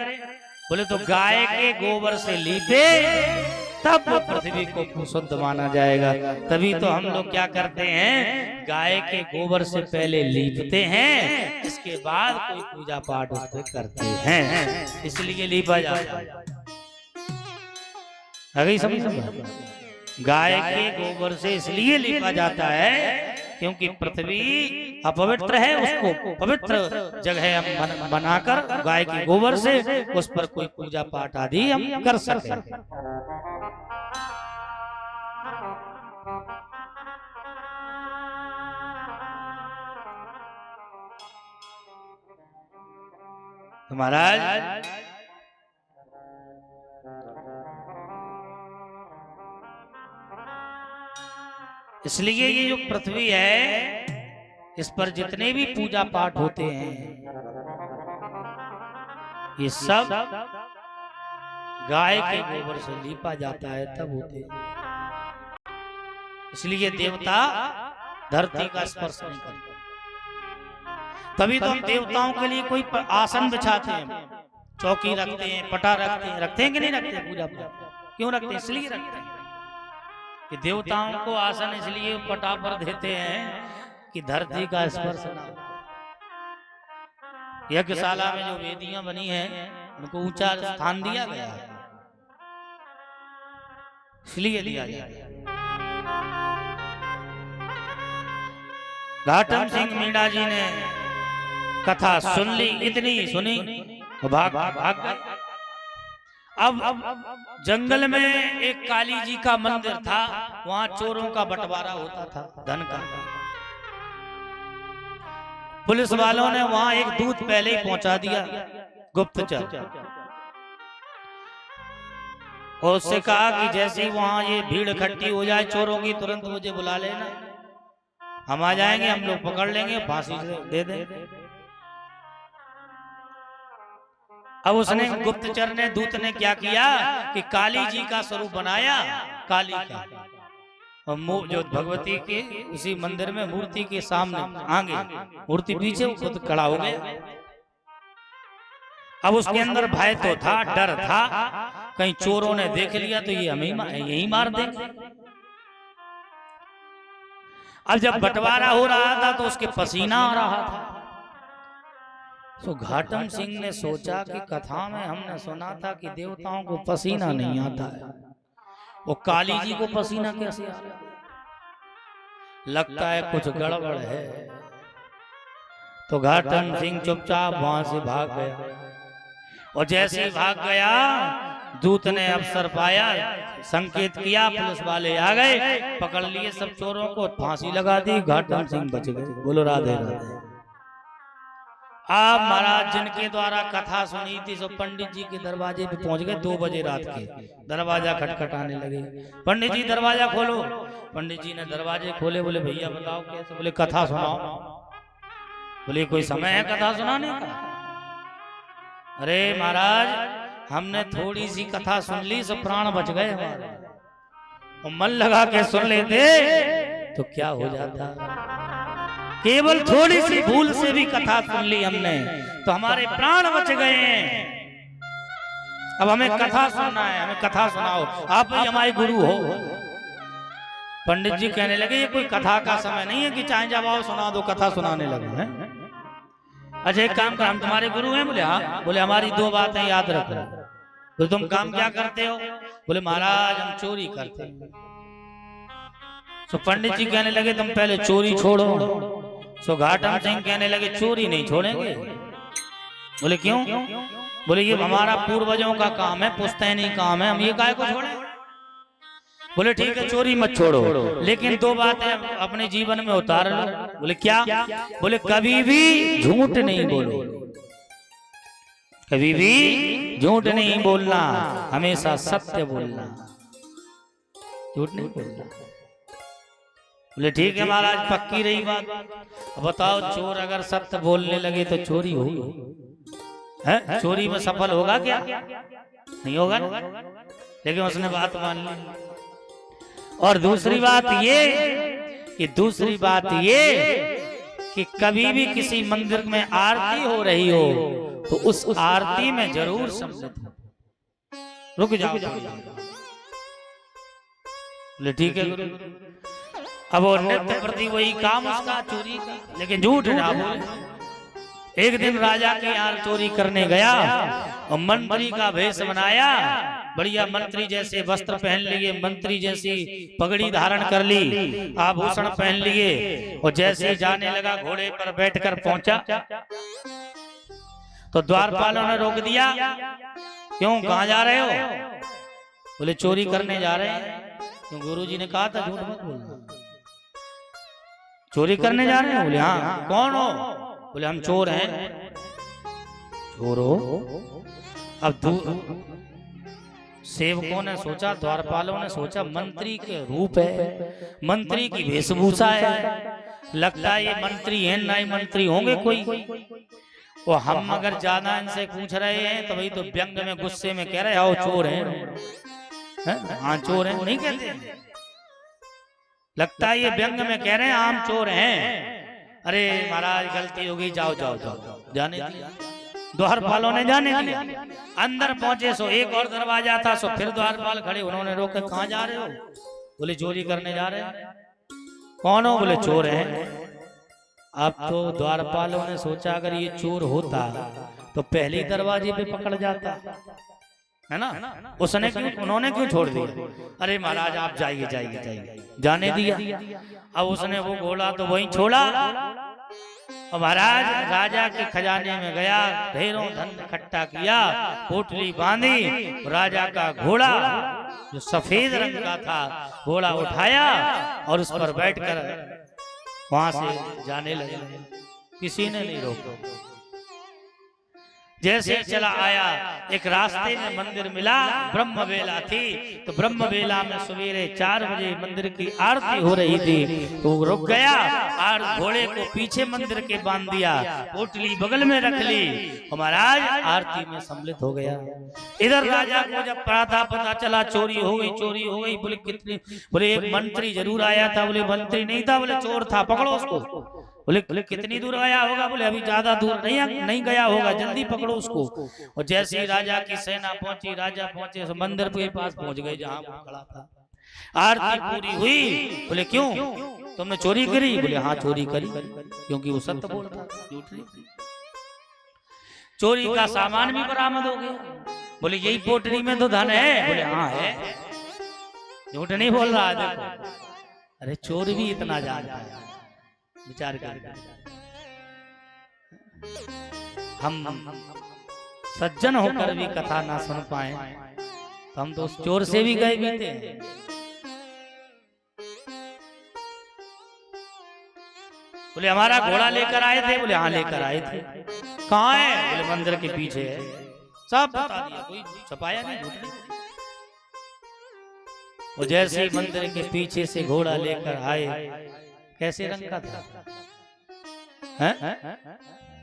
बोले तो गाय के गोबर से लीपे तब वो पृथ्वी को शुद्ध माना जाएगा। तभी तो हम लोग क्या करते हैं, गाय के गोबर से पहले लीपते हैं, इसके बाद कोई पूजा पाठ उस पर करते हैं, इसलिए लीपा जाता है। समझ गाय के गोबर से इसलिए लिपा जाता है क्योंकि पृथ्वी अपवित्र है, उसको पवित्र जगह हम बनाकर गाय के गोबर से उस पर कोई पूजा पाठ आदि हम कर सके। तो महाराज इसलिए ये जो पृथ्वी है इस पर जितने भी पूजा पाठ होते हैं ये सब गाय के गोबर से लीपा जाता है तब होते हैं। इसलिए देवता धरती का स्पर्श नहीं करते। तभी तो हम देवताओं के लिए कोई आसन बिछाते हैं, चौकी रखते हैं, पटा रखते हैं कि नहीं रखते? पूजा पाठ क्यों रखते हैं? इसलिए रखते हैं कि देवताओं को आसन इसलिए पटा पर देते हैं कि धरती का स्पर्श ना हो। यज्ञशाला में जो वेदियां बनी हैं उनको ऊंचा स्थान दिया गया है, इसलिए दिया गया। घाटम सिंह मीणा जी ने कथा सुन ली, इतनी सुनी भाग गए। अब जंगल में एक काली जी का मंदिर था, वहां चोरों का बंटवारा होता था धन का। पुलिस वालों ने वहां एक दूत पहले ही पहुंचा दिया, गुप्तचर, और उससे कहा कि जैसे ही वहां ये भीड़ इकट्ठी हो जाए चोरों की, तुरंत मुझे बुला लेना, हम आ जाएंगे, हम लोग पकड़ लेंगे, फांसी दे दे। अब उसने गुप्तचर ने, दूत ने क्या किया कि काली जी का स्वरूप बनाया, काली का, और जो भगवती के उसी मंदिर में मूर्ति के सामने आगे, मूर्ति पीछे, वो खुद खड़ा हो गया। अब उसके अंदर भय तो था, डर था, कहीं चोरों ने देख लिया तो ये हमें यही मार देंगे। अब जब बंटवारा हो रहा था तो उसके पसीना आ रहा था। तो घाटम सिंह ने सोचा कि कथा में हमने सुना था कि देवताओं को पसीना नहीं आता है, वो काली जी को पसीना कैसे आ रहा है? लगता है कुछ गड़बड़ है। तो घाटम सिंह चुपचाप वहां से भाग गया, और जैसे ही भाग गया दूत ने अवसर पाया, संकेत किया, पुलिस वाले आ गए, पकड़ लिए सब चोरों को, फांसी लगा दी, घाटम सिंह बच गए। बोलो राधे राधे। आप महाराज जिनके द्वारा कथा सुनी थी सो पंडित जी के दरवाजे पे पहुंच गए। 2 बजे रात के दरवाजा खटखटाने लगे, पंडित जी दरवाजा खोलो। पंडित जी ने दरवाजे खोले, बोले भैया बताओ कैसे? बोले कथा सुनाओ। बोले कोई समय है कथा सुनाने का? अरे महाराज हमने थोड़ी सी कथा सुन ली, सब प्राण बच गए हमारे, और मन लगा के सुन लेते तो क्या हो जाता। केवल थोड़ी सी भूल से भी कथा सुन ली हमने तो हमारे प्राण बच गए हैं। अब हमें कथा सुनना है, हमें कथा सुनाओ, आप ही हमारे गुरु हो। पंडित जी कहने लगे ये कोई कथा का समय नहीं है कि चाहे जब आओ सुना दो, कथा सुनाने लगे हैं। अच्छा एक काम कर, हम तुम्हारे गुरु हैं? बोले हाँ। बोले हमारी 2 बातें याद रखो। तो तुम काम क्या करते हो? बोले महाराज हम चोरी करते हैं। तो पंडित जी कहने लगे तुम पहले चोरी छोड़ो। सो घाटम सिंह कहने लगे चोरी नहीं छोड़ेंगे। बोले क्यों? बोले ये हमारा पूर्वजों का काम है, पुश्तैनी काम है, हम ये काहे को छोड़े? बोले ठीक है चोरी मत छोड़ो, लेकिन 2 बातें अपने जीवन में उतार लो। बोले क्या? बोले कभी भी झूठ नहीं बोलो, कभी भी झूठ नहीं बोलना, हमेशा सत्य बोलना, झूठ नहीं बोलना। बोले ठीक है महाराज पक्की रही बात। बताओ चोर अगर सत्य बोलने लगे तो चोरी होगी है? चोरी में सफल होगा क्या? नहीं होगा ना? लेकिन उसने बात मान ली। और दूसरी बात ये कि कभी भी किसी मंदिर में आरती हो रही हो तो उस आरती में जरूर सम्मिलित हो। रुक जाओ। बोले ठीक है गुरु। अब वो नित्य प्रति वही काम उसका चोरी का, लेकिन झूठ ना बोले। एक दिन राजा के यहाँ चोरी करने गया और मंत्री का भेष बनाया बढ़िया मंत्री जैसे वस्त्र पहन लिए, मंत्री जैसी पगड़ी धारण कर ली, आभूषण पहन लिए, और जैसे जाने लगा घोड़े पर बैठकर पहुंचा तो द्वारपालों ने रोक दिया। क्यों, कहां जा रहे हो? बोले चोरी करने जा रहे हैं। क्यों, गुरुजी ने कहा था झूठ मत बोलना। चोरी करने जा रहे हैं? बोले हाँ। कौन हो? बोले हम चोर हैं। चोर हो? अब सेवकों ने सोचा, द्वारपालों ने सोचा मंत्री के रूप है, मंत्री की वेशभूषा है, लगता है ये मंत्री है, नए मंत्री होंगे कोई। वो हम अगर ज्यादा इनसे पूछ रहे हैं तो भाई तो व्यंग में गुस्से में कह रहे आओ चोर हैं। हाँ चोर हैं नहीं कहते, लगता है ये व्यंग में कह रहे हैं आम चोर हैं। अरे महाराज गलती हो गई, जाओ जाओ जाओ, जाने दिया। द्वारपालों ने जाने दिया। अंदर पहुंचे सो एक और दरवाजा था, सो फिर द्वारपाल खड़े, उन्होंने रोके कहां जा रहे हो? बोले चोरी करने जा रहे हैं। कौन हो? बोले चोर हैं। अब तो द्वारपालों ने सोचा अगर ये चोर होता तो पहले दरवाजे पे पकड़ जाता, है ना? उसने क्यों, उन्होंने क्यों छोड़ दिया? अरे महाराज आप जाइए जाइए जाइए, जाने दिया। अब उसने वो घोड़ा तो वहीं छोड़ा और महाराज राजा के खजाने में गया, ढेरों धन इकट्ठा किया, पोटली बांधी, राजा का घोड़ा जो सफेद रंग का था घोड़ा उठाया और उस पर बैठकर वहां से जाने लगे। किसी ने नहीं रोका। जैसे चला आया, एक रास्ते में मंदिर मिला, ब्रह्म बेला थी, तो ब्रह्म बेला में सवेरे 4 बजे मंदिर की आरती हो रही थी, तो रुक गया और घोड़े को पीछे मंदिर के बांध दिया, पोटली बगल में रख ली और महाराज आरती में सम्मिलित हो गया। इधर राजा को जब पता चला चोरी हो गई, चोरी हो गई। बोले कितनी? बोले एक मंत्री जरूर आया था। बोले मंत्री नहीं था, बोले चोर था, पकड़ो उसको। बोले कितनी दूर गया होगा? बोले अभी ज्यादा दूर नहीं गया होगा, जल्दी पकड़ो उसको। और जैसे ही राजा की सेना पहुंची, राजा पहुंचे तो मंदिर के पास पहुंच गए जहां वो खड़ा था। आरती पूरी हुई। बोले क्यों, तुमने चोरी करी? बोले हाँ चोरी करी, क्योंकि वो सत्य बोलता, झूठ नहीं। चोरी का सामान भी बरामद हो गया। बोले यही पोटली में तो धन है? बोले हाँ है, झूठ नहीं बोल रहा। देखो अरे चोर भी इतना जानता है, विचार कर। हम सज्जन होकर भी कथा ना सुन पाए तो हम तो उस चोर से भी गए भी थे। बोले हमारा घोड़ा लेकर आए थे? बोले हाँ लेकर आए थे। कहाँ है? बोले मंदिर के पीछे है। सब बता दिया, कोई छुपाया नहीं, झूठ नहीं। और जैसे ही मंदिर के पीछे से घोड़ा लेकर आए, कैसे रंग का था?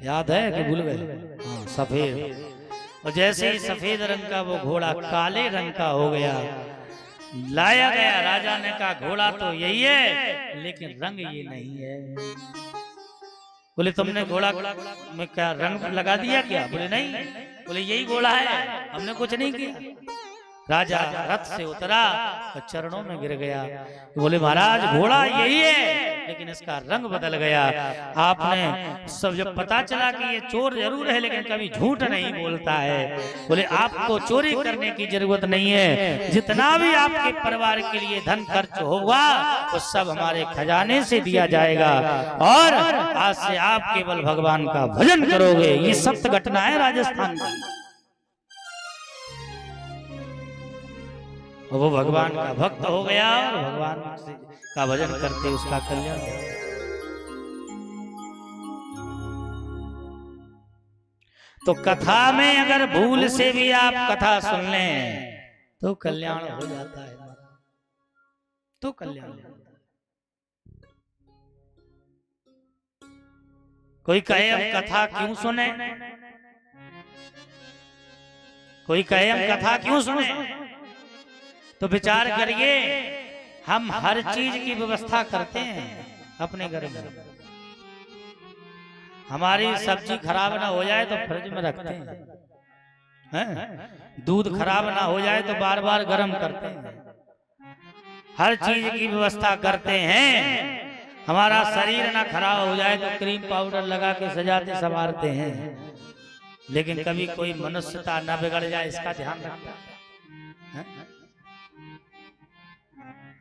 याद है कि भूल गए? हाँ सफेद। और जैसे ही सफेद रंग का वो घोड़ा काले रंग का हो गया, लाया गया। राजा ने कहा घोड़ा तो यही है लेकिन रंग ये नहीं है। बोले तुमने घोड़ा में क्या रंग लगा दिया क्या? बोले नहीं। बोले यही घोड़ा है, हमने कुछ नहीं किया। राजा रथ से उतरा और चरणों में गिर गया। बोले महाराज घोड़ा यही है लेकिन इसका रंग बदल गया। आपने सब जब पता चला कि ये चोर जरूर है लेकिन कभी झूठ नहीं बोलता है। बोले आपको चोरी करने की जरूरत नहीं है, जितना भी आपके परिवार के लिए धन खर्च होगा वो सब हमारे खजाने से दिया जाएगा और आज से आप केवल भगवान का भजन करोगे। ये सत्य घटना है राजस्थान की। वो भगवान का भक्त हो गया और भगवान का भजन करते उसका कल्याण। तो कथा में अगर भूल से भी आप कथा सुन लें तो कल्याण हो जाता है, तो कल्याण हो जाता है। कोई कहे हम कथा क्यों सुने, कोई कहे हम कथा क्यों सुने, तो विचार करिए। हम हर चीज की व्यवस्था करते हैं अपने घर में। हमारी सब्जी खराब ना हो जाए तो फ्रिज में रखते हैं, दूध खराब ना हो जाए तो बार बार गर्म करते हैं। हर चीज की व्यवस्था करते हैं। हमारा शरीर ना खराब हो जाए तो क्रीम पाउडर लगा के सजाते संवारते हैं, लेकिन कभी कोई मनुष्यता ना बिगड़ जाए इसका ध्यान रखता है।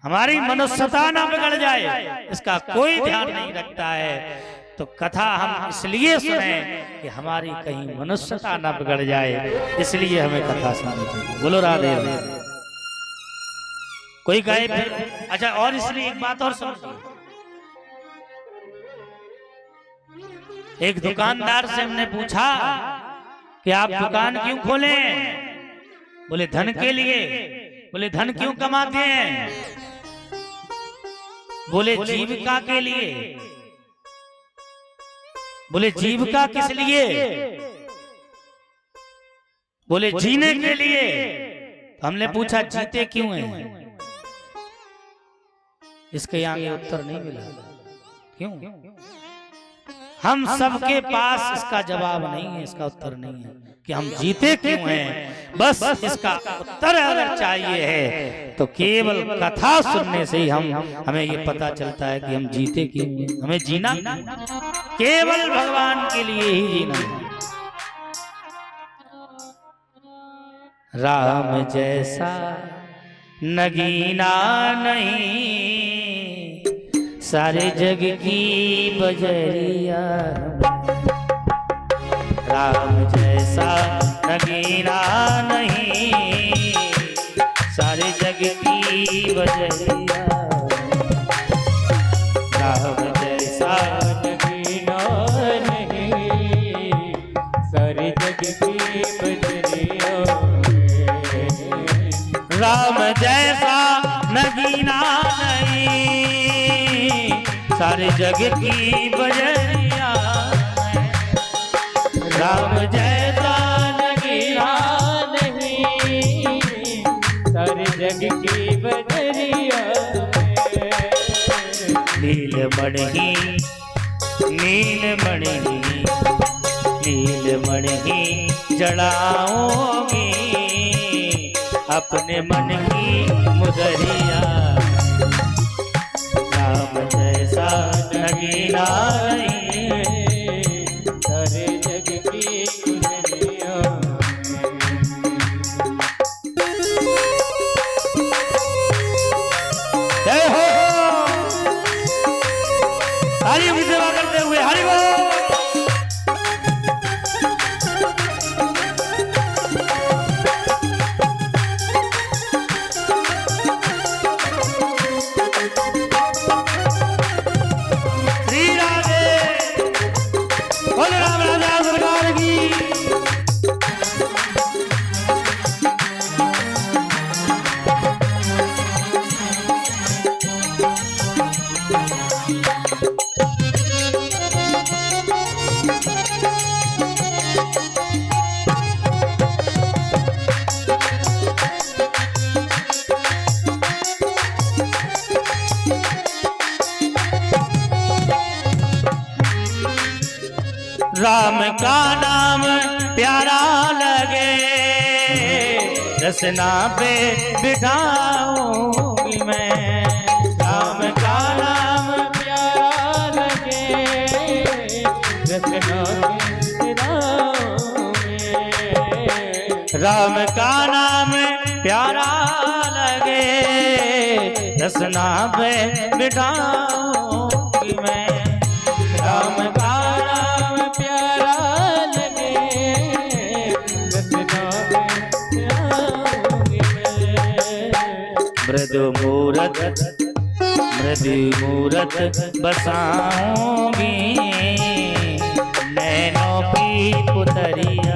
हमारी मनुष्यता ना बिगड़ जाए, इसका कोई ध्यान नहीं रखता है। तो कथा हम इसलिए सुने कि हमारी कहीं मनुष्यता ना बिगड़ जाए, इसलिए हमें कथा सुननी चाहिए। बोलो राधे राधे। कोई कहे फिर अच्छा, और इसलिए एक बात और समझिए, एक दुकानदार से हमने पूछा कि आप दुकान क्यों खोले? बोले धन के लिए। बोले धन क्यों कमाते हैं? बोले जीविका के लिए। बोले जीविका किस लिए? बोले जीने के लिए। हमने पूछा जीते क्यों हैं? इसके आगे उत्तर नहीं मिला। क्यों? हम सबके पास इसका जवाब नहीं है, इसका उत्तर नहीं है कि हम जीते क्यों हैं। बस इसका उत्तर अगर चाहिए है तो केवल कथा सुनने से ही हमें ये पता चलता है कि हम जीते क्यों हैं। हमें जीना केवल भगवान के लिए ही जीना। राम जैसा नगीना नहीं, सारे जग की बजरिया। राम जैसा नगीना नहीं, सारे जग की बजरिया। राम जैसा नगीना नहीं, सारे जग की बजरिया। राम जैसा नगीना नहीं, सारे जग की बजरिया। राम जैसा नगीना नहीं, सारे जग की बजरिया। नीलमणि नीलमणि नीलमणि जड़ाओगी अपने मन की मुदरिया। राम जैसा नगीना नहीं, सारे जग की गुजरिया। जय हो हरि की सेवा करते हुए हरि बोल। राम का नाम प्यारा लगे, रसना पे बिठाऊंगी मैं। राम का नाम प्यारा लगे, रसना पे राम का नाम प्यारा लगे, रसना पे बिठाऊंगी मैं। राम का नाम प्यारा लगे, रसना पे मृदु मूरत बसाऊंगी, नैनों की पुतरिया।